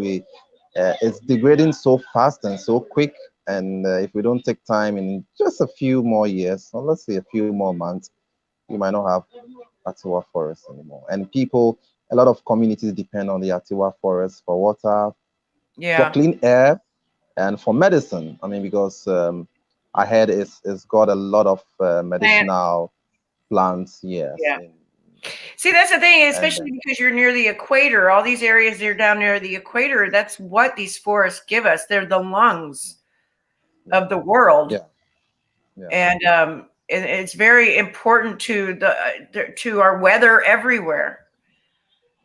it's degrading so fast and so quick. And if we don't take time in just a few more years, or let's say a few more months, we might not have Atiwa forest anymore. And a lot of communities depend on the Atiwa forest for water, for Yeah. clean air, and for medicine. I mean, because I heard it's got a lot of medicinal plants. Yes. Yeah. See, that's the thing, especially because you're near the equator. All these areas, they're down near the equator. That's what these forests give us. They're the lungs of the world. Yeah. Yeah. And it's very important to our weather everywhere.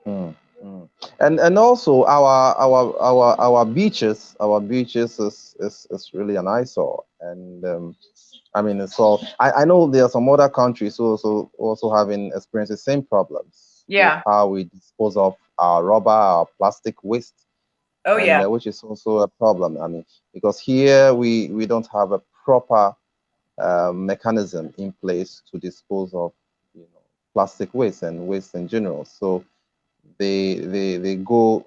And also our beaches is really an eyesore. And I mean, it's all I know there are some other countries also having experienced the same problems with how we dispose of our rubber, our plastic waste. Oh, yeah. Which is also a problem. I mean, because here we don't have a proper mechanism in place to dispose of plastic waste and waste in general. So they go,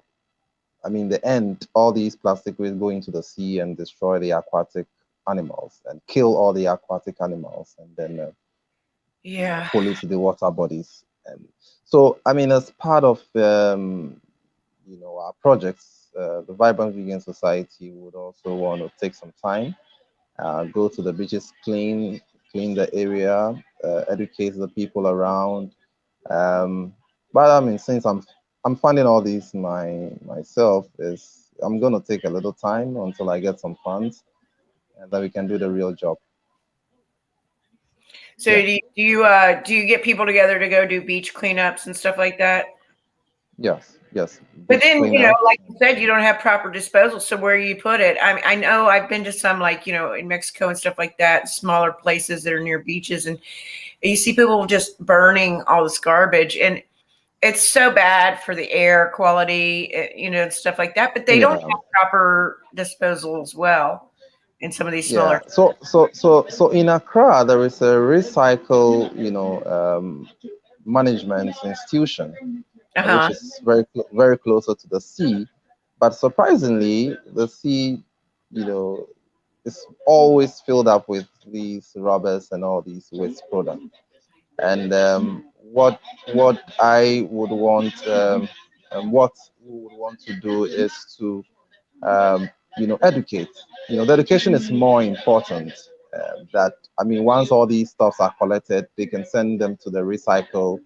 I mean, the end, all these plastic waste go into the sea and destroy the aquatic animals and kill all the aquatic animals, and then pollute the water bodies. And so, I mean, as part of our projects, the Vibrant Vegan Society would also want to take some time, go to the beaches, clean the area, educate the people around. But I mean, since I'm funding all these myself, is I'm gonna take a little time until I get some funds, and then we can do the real job. So do you get people together to go do beach cleanups and stuff like that? Yes. But then, like you said, you don't have proper disposal. So where you put it? I know I've been to some, like, in Mexico and stuff like that, smaller places that are near beaches, and you see people just burning all this garbage, and it's so bad for the air quality, and stuff like that. But they don't have proper disposal as well in some of these smaller. So in Accra, there is a recycle, management institution, which is very closer to the sea. But surprisingly, the sea, is always filled up with these rubbers and all these waste products. And what I would want, and what we would want to do is to, educate. The education is more important. That I mean, once all these stuffs are collected, they can send them to the recycle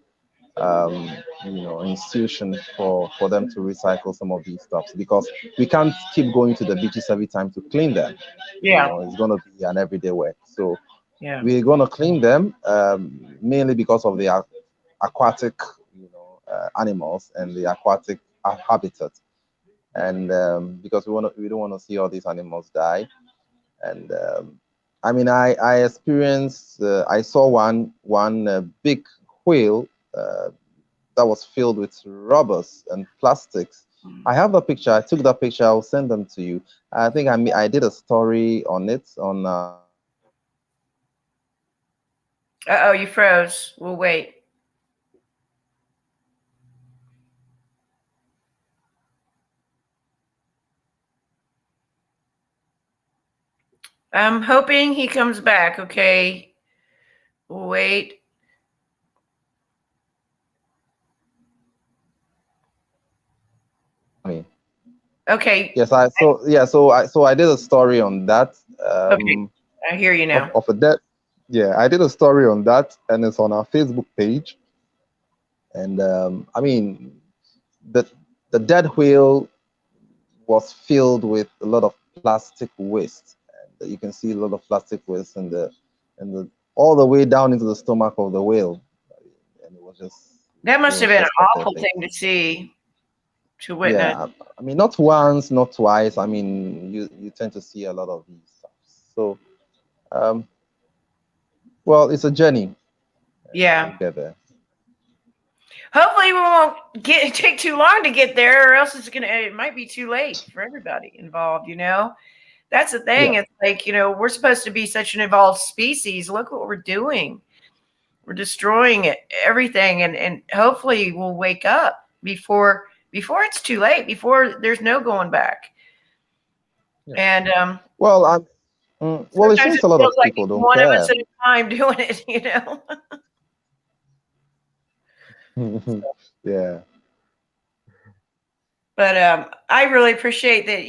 institution for them to recycle some of these stuffs, because we can't keep going to the beaches every time to clean them. It's going to be an everyday work. So we're going to clean them, mainly because of the aquatic animals and the aquatic habitat, and because we don't want to see all these animals die. And I mean, I experienced, I saw one big whale that was filled with rubbers and plastics. I have the picture. I took that picture. I'll send them to you. I think I did a story on it on. Uh-oh, you froze. We'll wait. I'm hoping he comes back. Okay. We'll wait. Okay. Yes, so I did a story on that. Okay, I hear you now. Of a death. Yeah, I did a story on that, and it's on our Facebook page. And I mean, the dead whale was filled with a lot of plastic waste. And you can see a lot of plastic waste in the all the way down into the stomach of the whale. And it was just, that must have been an awful thing to see, to witness. Yeah, I mean, not once, not twice. I mean, you tend to see a lot of these stuff. So, well, it's a journey. Yeah. We'll get there. Hopefully, we won't take too long to get there, or else it might be too late for everybody involved. That's the thing. Yeah. It's like, we're supposed to be such an evolved species. Look what we're doing. We're destroying everything, and hopefully we'll wake up before it's too late, before there's no going back. Yeah. And well, it seems a lot of people don't one care. Of us at a time doing it, Yeah. But I really appreciate that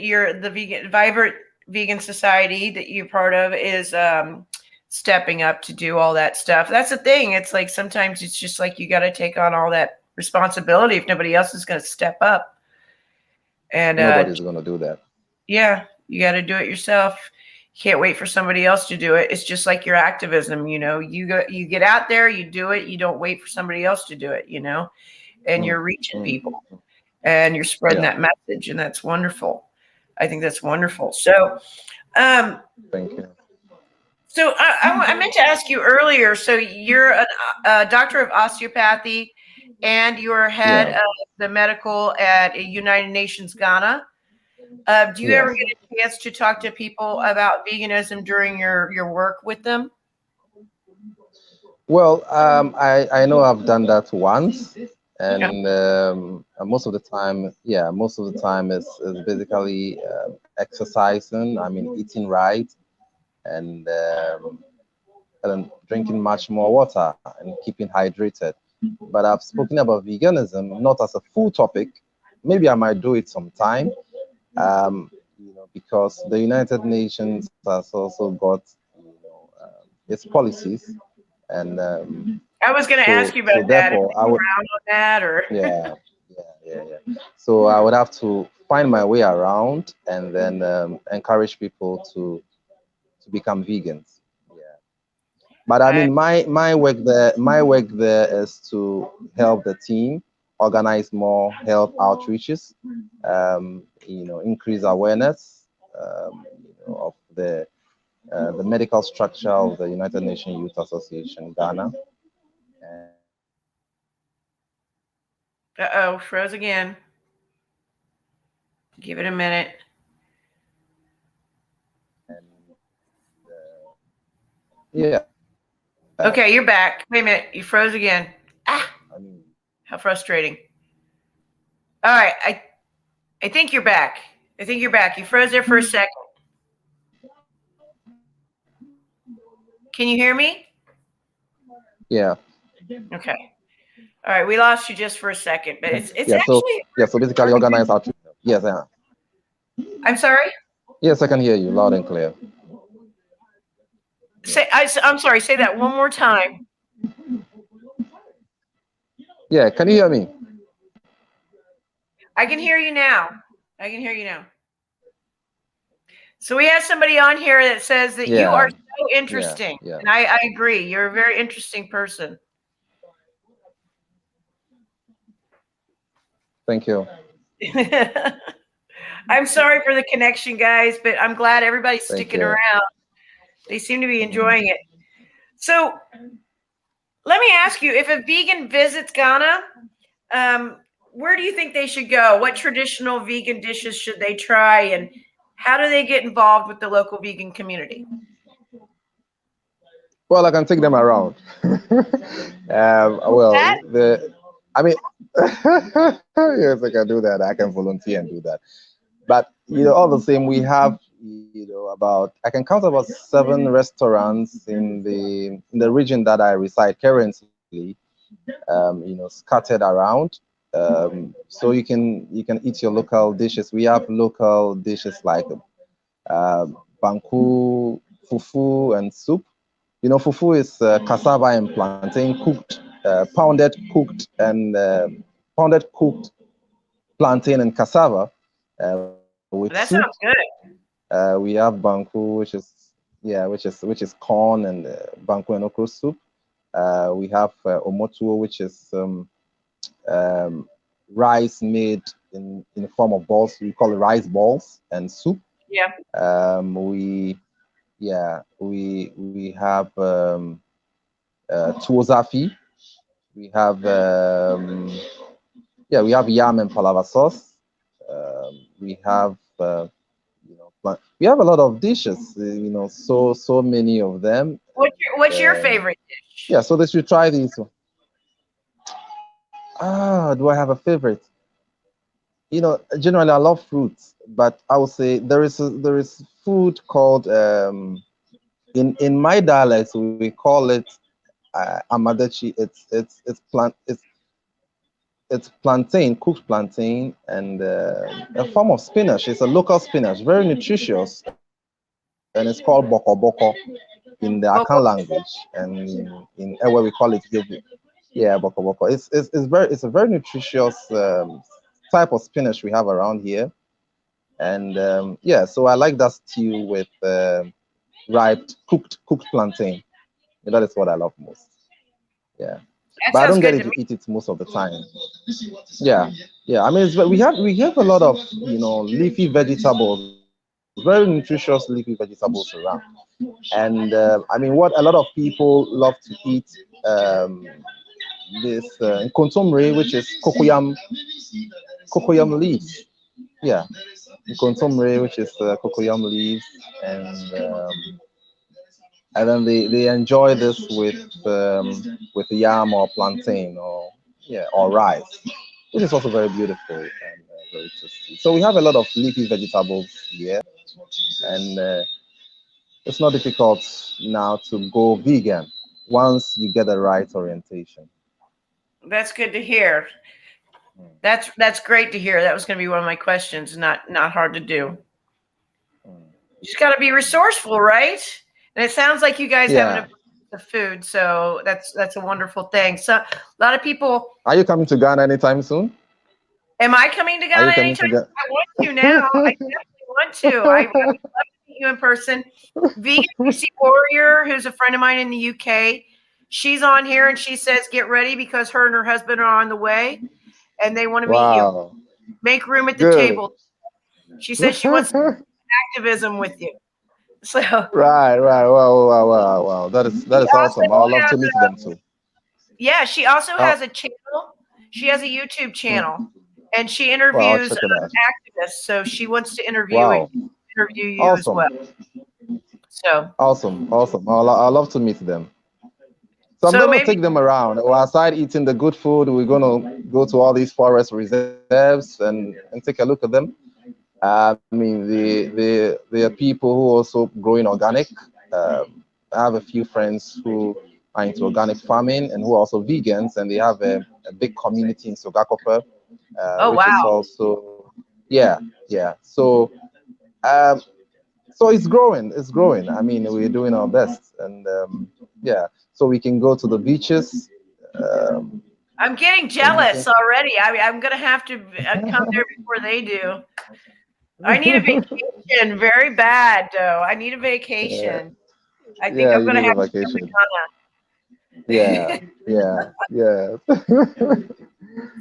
you're the Vibrant Vegan Society that you're part of is stepping up to do all that stuff. That's the thing. It's like sometimes it's just like you got to take on all that responsibility if nobody else is going to step up. And nobody's going to do that. Yeah, you got to do it yourself. You can't wait for somebody else to do it. It's just like your activism. You get out there, you do it. You don't wait for somebody else to do it. And you're reaching people. And you're spreading that message, and that's wonderful. I think that's wonderful. So, thank you. So I meant to ask you earlier. So you're a doctor of osteopathy, and you're head of the medical at United Nations Ghana. Do you ever get a chance to talk to people about veganism during your work with them? Well, I know I've done that once. And most of the time, it's basically exercising. I mean, eating right, and drinking much more water and keeping hydrated. But I've spoken about veganism not as a full topic. Maybe I might do it sometime, because the United Nations has also got its policies, and I was going to ask you about that. Therefore, I would around on that, or yeah. So I would have to find my way around and then encourage people to become vegans. Yeah. But I mean, my work there is to help the team organize more health outreaches, increase awareness, of the medical structure of the United Nations Youth Association Ghana. Uh-oh, froze again. Give it a minute. Yeah. Okay, you're back. Wait a minute, you froze again. How frustrating. All right, I think you're back. You froze there for a second. Can you hear me? Yeah. Okay. All right, we lost you just for a second, but it's actually so basically organize outreach. Yes, I'm sorry? Yes, I can hear you loud and clear. I'm sorry, say that one more time. Yeah, can you hear me? I can hear you now. So we have somebody on here that says that you are so interesting. And I agree. You're a very interesting person. Thank you. I'm sorry for the connection, guys, but I'm glad everybody's sticking around. They seem to be enjoying it. So let me ask you, if a vegan visits Ghana, where do you think they should go? What traditional vegan dishes should they try? And how do they get involved with the local vegan community? Well, I can take them around. Yes, I can do that. I can volunteer and do that. But all the same, we have I can count about 7 restaurants in the region that I reside currently, scattered around. So you can eat your local dishes. We have local dishes like banku, fufu, and soup. Fufu is cassava and plantain cooked, pounded cooked plantain and cassava with soup. That sounds good. We have banku, which is corn and banku and okra soup. We have omotuo, which is rice made in the form of balls. We call it rice balls and soup. Yeah. We have tuozafi. We have we have yam and palava sauce. We have we have a lot of dishes. So many of them. What's your favorite dish? Yeah, so they should try these. Do I have a favorite? Generally I love fruits, but I would say there is food called in my dialect we call it Amadeuchi. It's plantain, cooked plantain, and a form of spinach. It's a local spinach, very nutritious, and it's called boko boko in the Akan language, and in Ewe we call it yobu. Yeah, boko boko. It's a very nutritious type of spinach we have around here, and so I like that stew with cooked plantain. That is what I love most. Yeah. That but I don't get to to eat it most of the time. Yeah. I mean, we have a lot of leafy vegetables, very nutritious leafy vegetables around. And I mean, what a lot of people love to eat this kontomre, which is cocoyam leaves. Yeah, kontomre, which is cocoyam leaves, and then they enjoy this with yam or plantain or rice, which is also very beautiful and very tasty. So we have a lot of leafy vegetables here, and it's not difficult now to go vegan once you get the right orientation. That's good to hear. That's great to hear. That was going to be one of my questions. Not hard to do. You just got to be resourceful, right? And it sounds like you guys have the food, so that's a wonderful thing. So a lot of people. Are you coming to Ghana anytime soon? Am I coming to Ghana anytime? I want to now. I definitely want to. I would love to meet you in person. Vegan PC Warrior, who's a friend of mine in the UK, she's on here and she says, "Get ready because her and her husband are on the way, and they want to meet you. Make room at the table." She says she wants activism with you. So right. Wow. That is awesome. I would love to meet them too. Yeah, she also has a channel. She has a YouTube channel, and she interviews activists. So she wants to interview you as well. So awesome. I love to meet them. So I'm going to take them around. Well, aside eating the good food, we're going to go to all these forest reserves and take a look at them. I mean, there are people who also growing organic. I have a few friends who are into organic farming and who are also vegans, and they have a big community in Sogakope, which is also So it's growing. I mean, we're doing our best, and so we can go to the beaches. I'm getting jealous already. I'm gonna have to come there before they do. I need a vacation very bad, though. I need a vacation. I think I'm gonna have to come to Ghana. Yeah.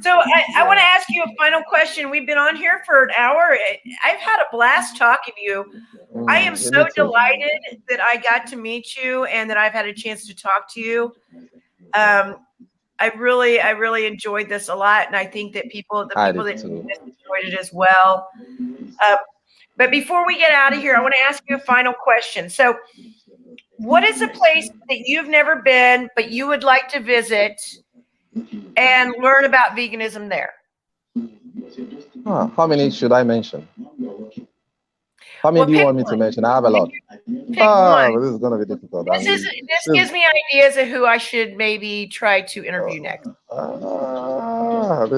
So I want to ask you a final question. We've been on here for an hour. I've had a blast talking to you. I am so delighted that I got to meet you and that I've had a chance to talk to you. I really enjoyed this a lot, and I think that the people that enjoyed it as well. But before we get out of here, I want to ask you a final question. So, what is a place that you've never been but you would like to visit and learn about veganism there? How many should I mention? How many do you want me to mention? I have a lot. This is going to be difficult. This gives me ideas of who I should maybe try to interview next. This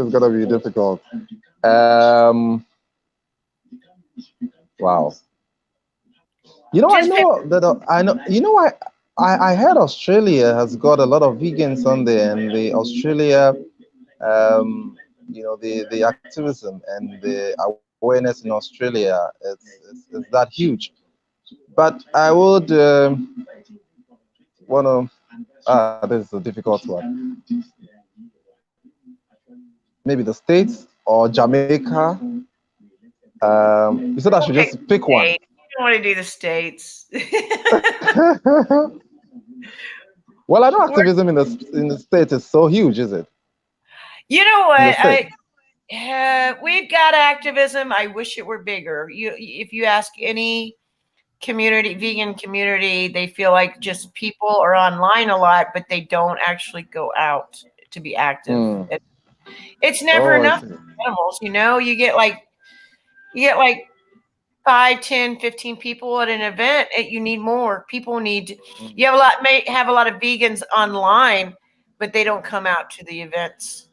is going to be difficult. Wow. I heard Australia has got a lot of vegans on there, and the Australia the activism and the awareness in Australia is that huge. But I would want to. This is a difficult one. Maybe the States or Jamaica. You said I should just pick one. You don't want to do the States. Well, I know activism in the States is so huge, is it? You know what? We've got activism. I wish it were bigger. If you ask any vegan community, they feel like just people are online a lot, but they don't actually go out to be active. It's never enough for animals, you get like 5, 10, 15 people at an event. You need more people. You may have a lot of vegans online, but they don't come out to the events.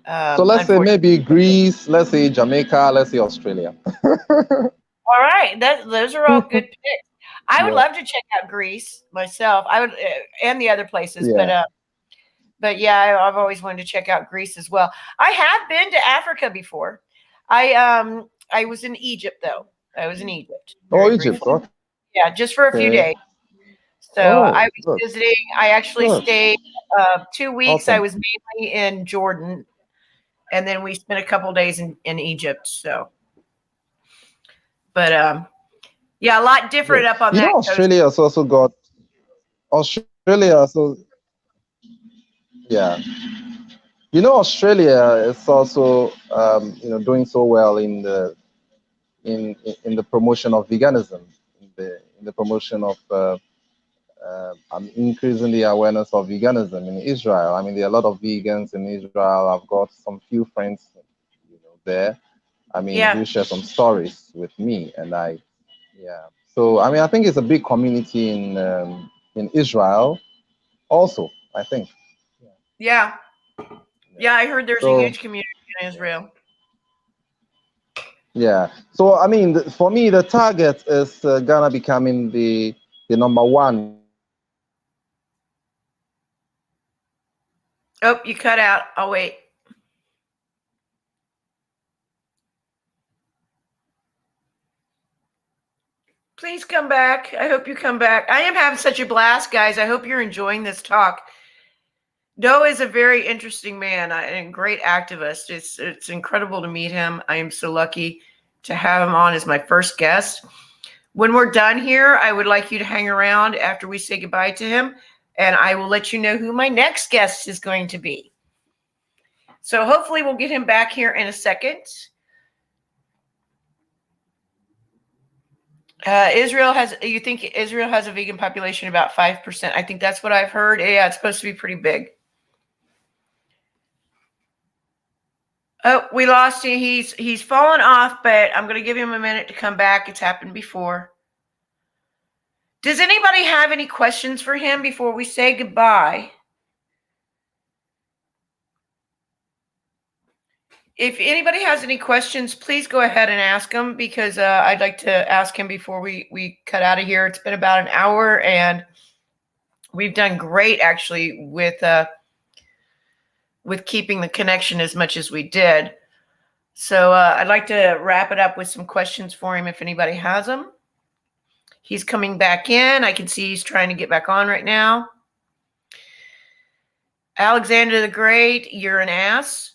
So let's say maybe Greece, let's say Jamaica, let's say Australia. All right, those are all good picks. I would love to check out Greece myself. I would, and the other places, but yeah, I've always wanted to check out Greece as well. I have been to Africa before. I was in Egypt though. I was in Egypt. Oh, Egypt. Okay. Yeah, just for a few days. So I was visiting. I actually stayed 2 weeks. Awesome. I was mainly in Jordan, and then we spent a couple days in Egypt. So, but yeah, a lot different up on that coast. Australia has also got Australia. So yeah, Australia is also doing so well in the promotion of veganism, in the promotion of increasing the awareness of veganism in Israel. I mean, there are a lot of vegans in Israel. I've got some few friends, there. I mean, who share some stories with me, and So I mean, I think it's a big community in Israel, also. I think. Yeah, I heard there's a huge community in Israel. Yeah. So I mean, for me, the target is Ghana becoming the number one. Oh, you cut out. I'll wait. Please come back. I hope you come back. I am having such a blast, guys. I hope you're enjoying this talk. Doe is a very interesting man and great activist. It's incredible to meet him. I am so lucky to have him on as my first guest. When we're done here, I would like you to hang around after we say goodbye to him, and I will let you know who my next guest is going to be. So hopefully we'll get him back here in a second. You think Israel has a vegan population about 5%? I think that's what I've heard. Yeah, it's supposed to be pretty big. Oh, we lost him. He's fallen off, but I'm going to give him a minute to come back. It's happened before. Does anybody have any questions for him before we say goodbye? If anybody has any questions, please go ahead and ask them, because I'd like to ask him before we cut out of here. It's been about an hour, and we've done great actually with keeping the connection as much as we did. So I'd like to wrap it up with some questions for him if anybody has them. He's coming back in. I can see he's trying to get back on right now. Alexander the Great, you're an ass.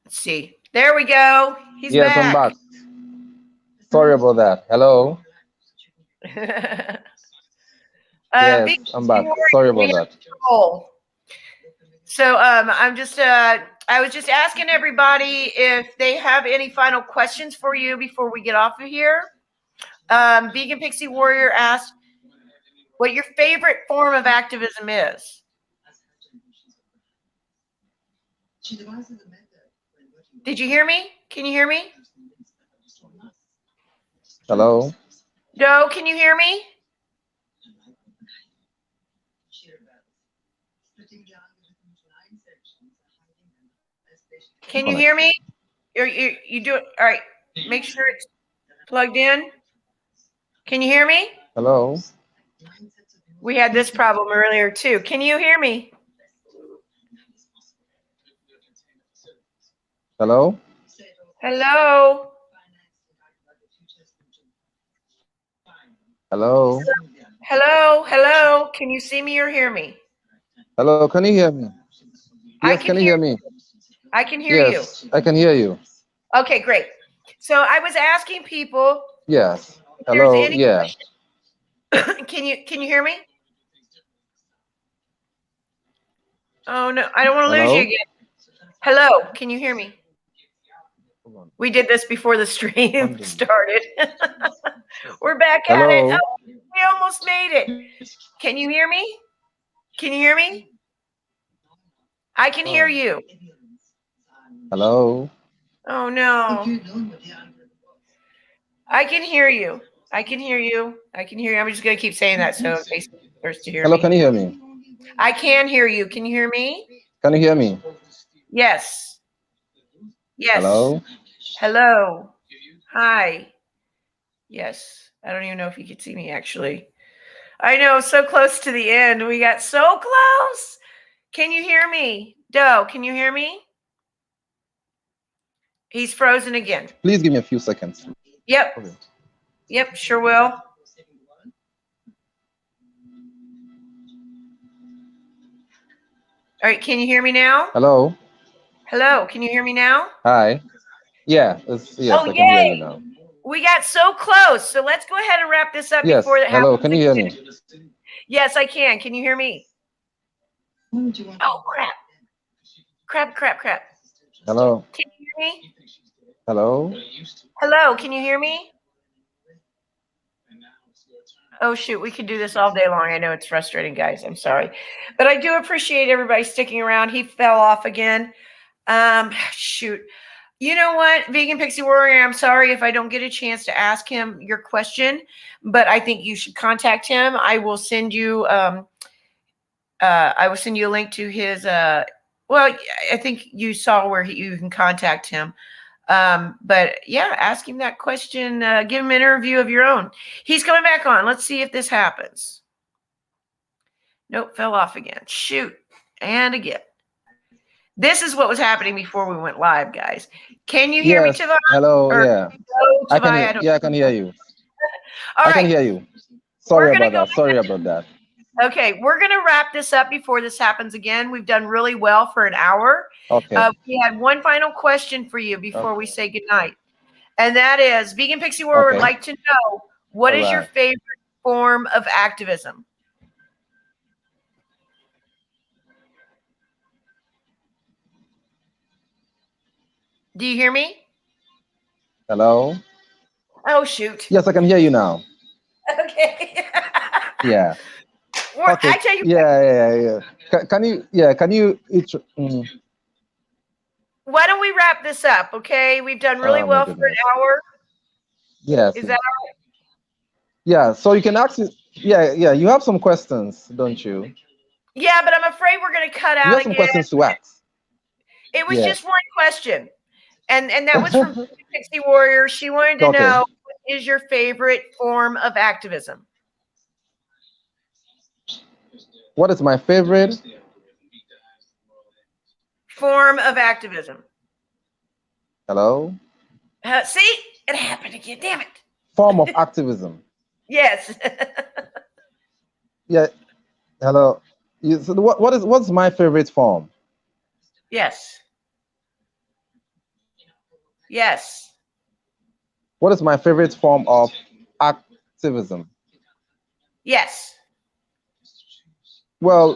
Let's see. There we go. He's back. Yes, I'm back. Sorry about that. Hello. Yes, I'm back. Sorry about that. So I was just asking everybody if they have any final questions for you before we get off of here. Vegan Pixie Warrior asked what your favorite form of activism is. Did you hear me? Can you hear me? Hello? Doe, can you hear me? Can you hear me? You do it. All right. Make sure it's plugged in. Can you hear me? Hello? We had this problem earlier too. Can you hear me? Hello? Hello? Hello? Hello? Hello? Can you see me or hear me? Hello, can you hear me? I Yes, can can you hear hear me? I can hear you. Yes, I can hear you. Okay, great. So I was asking people. Yes. If there's Hello, any yeah. question. Can you hear me? Oh no, I don't want to lose you Hello? again. Hello, can you hear me? We did this before the stream started. We're back at it. Hello? Oh, we almost made it. Can you hear me? Can you hear me? I can hear you. Hello? Oh no. I can hear you. I can hear you. I can hear you. I'm just gonna keep saying that so in case he starts to hear Hello, me. can you hear me? I can hear you. Can you hear me? Can you hear me? Yes. Yes. Hello? Hello. Hi. Yes. I don't even know if you could see me actually. I know, so close to the end. We got so close. Can you hear me? Doe, can you hear me? He's frozen again. Please give me a few seconds. Yep. Okay. Yep, sure will. All right, can you hear me now? Hello? Hello, can you hear me now? Hi. Yeah, yes, Oh, I can hear you now. We got so close. So let's go ahead and wrap this up Yes. before it happens. Hello, can you hear me? Yes, I can. Can you hear me? Oh, crap. Crap. Hello? Can you hear me? Hello? Hello, can you hear me? Oh, shoot, we could do this all day long. I know it's frustrating, guys. I'm sorry. But I do appreciate everybody sticking around. He fell off again. Shoot. You know what, Vegan Pixie Warrior, I'm sorry if I don't get a chance to ask him your question, but I think you should contact him. I will send you a link to his well, I think you saw where you can contact him. But yeah, ask him that question. Give him an interview of your own. He's coming back on. Let's see if this happens. Nope, fell off again. Shoot. And again. This is what was happening before we went live, guys. Can you hear me, Tivai? Hello, yeah. No, Tivai, I can hear you. All right. I can hear you. Sorry about that. Okay, we're going to wrap this up before this happens again. We've done really well for an hour. Okay. We had one final question for you before we say goodnight. And that is, Vegan Pixie Warrior would like to know, what is your favorite form of activism? Do you hear me? Hello? Oh, shoot. Yes, I can hear you now. Okay. Yeah. Okay. I tell you Yeah. Can you why don't we wrap this up, okay? We've done really well for an hour. Yes. Is that all right? Yeah, so you can ask me. Yeah, you have some questions, don't you? Yeah, but I'm afraid we're going to cut out you have some questions to ask. It was just one question. And that was from Pixie Warrior. She wanted to know, what is your favorite form of activism? What is my favorite form of activism? Hello? See? It happened again. Damn it. Form of activism. Yes. Yeah. Hello. So what's my favorite form? Yes. Yes. What is my favorite form of activism? Yes. Well,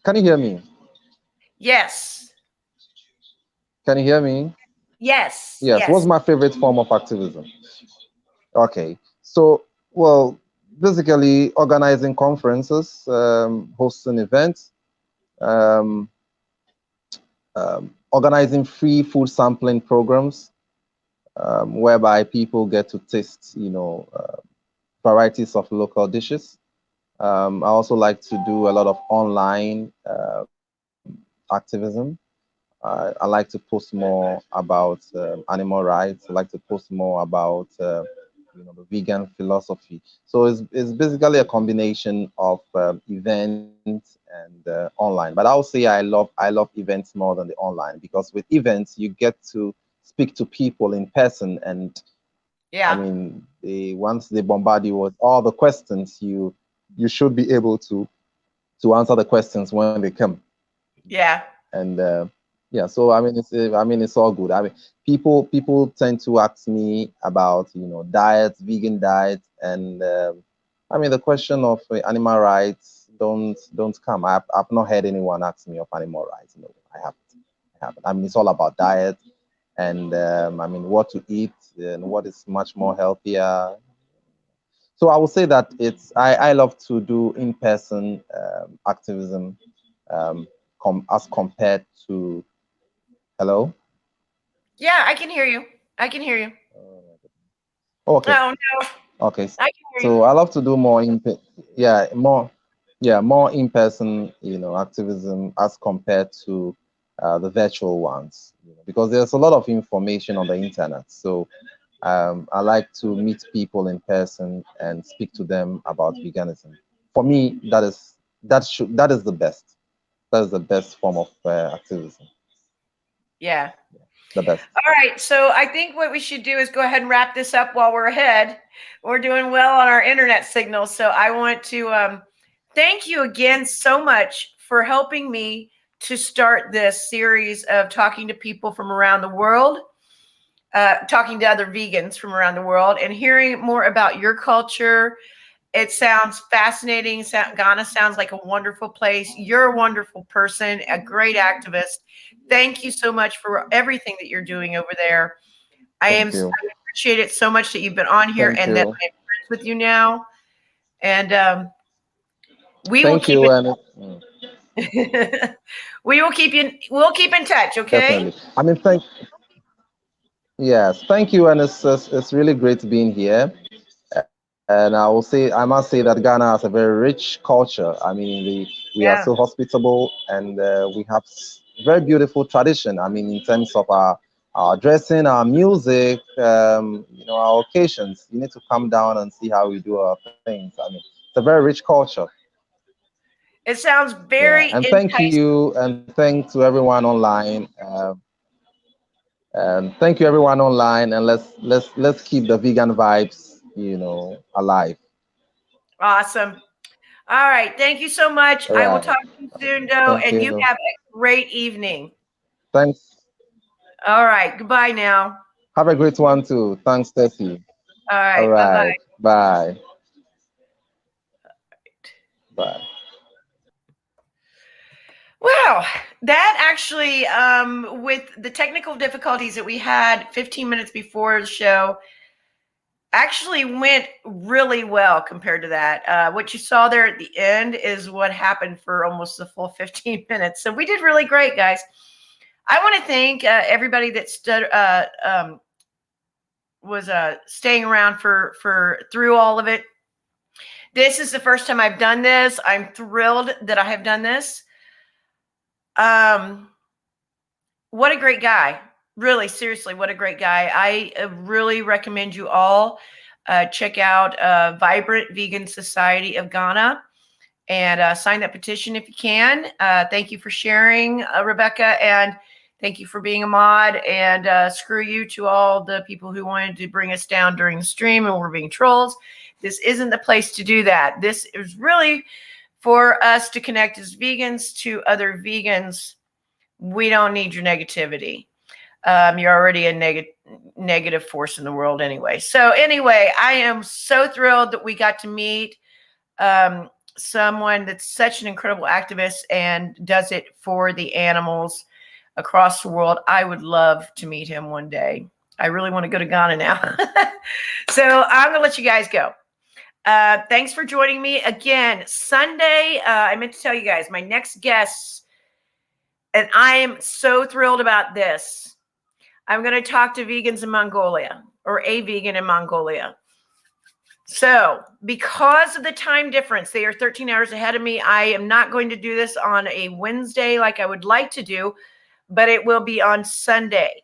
can you hear me? Yes. Can you hear me? Yes. Yes. What's my favorite form of activism? Okay. So, well, basically organizing conferences, hosting events, organizing free food sampling programs, whereby people get to taste, varieties of local dishes. I also like to do a lot of online activism. I like to post more about animal rights. I like to post more about the vegan philosophy. So it's basically a combination of events and online. But I'll say I love events more than the online, because with events you get to speak to people in person, and I Yeah. mean, once they bombard you with all the questions, you should be able to answer the questions when they come. Yeah. And yeah, so I mean it's all good. I mean, people tend to ask me about diets, vegan diets, and I mean the question of animal rights don't come. I've not heard anyone ask me of animal rights. No, I haven't. I mean, it's all about diet, and I mean what to eat and what is much more healthier. So I would say that I love to do in-person activism, as compared to. Hello. Yeah, I can hear you. I can hear you. Okay. Oh no, Okay. I can hear you. So I love to do more in-person, activism as compared to the virtual ones, because there's a lot of information on the internet. So I like to meet people in person and speak to them about veganism. For me, that is the best. That is the best form of activism. Yeah. The best. All right. So I think what we should do is go ahead and wrap this up while we're ahead. We're doing well on our internet signal. So I want to thank you again so much for helping me to start this series of talking to people from around the world, talking to other vegans from around the world, and hearing more about your culture. It sounds fascinating. Ghana sounds like a wonderful place. You're a wonderful person, a great activist. Thank you so much for everything that you're doing over there. I Thank you. appreciate it so much that you've been on here Thank and that you. I'm friends with you now. And we will Thank keep you, and it. We'll keep in touch, okay? definitely. I mean, yes, thank you, and it's really great being here. And I must say that Ghana has a very rich culture. I mean, we are Yeah. so hospitable, and we have very beautiful tradition. I mean, in terms of our dressing, our music, our occasions. You need to come down and see how we do our things. I mean, it's a very rich culture. It sounds Yeah, very and thank enticing. you, and thanks to everyone online. And thank you everyone online, and let's keep the vegan vibes, alive. Awesome. All right. Thank you so much. All I will right. talk to you soon, Doe, Thank and you you. have a great evening. Thanks. All right. Goodbye now. Have a great one too. Thanks, Stacy. All All right. Bye bye. right. Bye. Bye. Well, that actually, with the technical difficulties that we had 15 minutes before the show, actually went really well compared to that. What you saw there at the end is what happened for almost the full 15 minutes. So we did really great, guys. I want to thank everybody that was staying around for through all of it. This is the first time I've done this. I'm thrilled that I have done this. What a great guy. Really, seriously, what a great guy. I really recommend you all check out Vibrant Vegan Society of Ghana and sign that petition if you can. Thank you for sharing, Rebecca, and thank you for being a mod. And screw you to all the people who wanted to bring us down during the stream and were being trolls. This isn't the place to do that. This is really for us to connect as vegans to other vegans. We don't need your negativity. You're already a negative force in the world anyway. So anyway, I am so thrilled that we got to meet someone that's such an incredible activist and does it for the animals across the world. I would love to meet him one day. I really want to go to Ghana now. So I'm going to let you guys go. Thanks for joining me again. Sunday, I meant to tell you guys, my next guest, and I am so thrilled about this. I'm going to talk to vegans in Mongolia, or a vegan in Mongolia. So because of the time difference, they are 13 hours ahead of me. I am not going to do this on a Wednesday like I would like to do, but it will be on Sunday.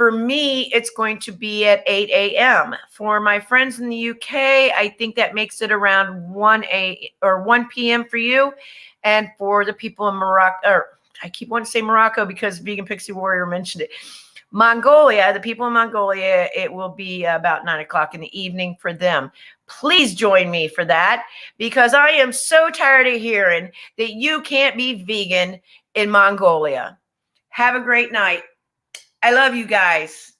For me, it's going to be at 8 a.m. For my friends in the UK, I think that makes it around 1 p.m. for you. And for the people in Morocco, or I keep wanting to say Morocco because Vegan Pixie Warrior mentioned it. Mongolia, the people in Mongolia, it will be about 9 o'clock in the evening for them. Please join me for that, because I am so tired of hearing that you can't be vegan in Mongolia. Have a great night. I love you guys.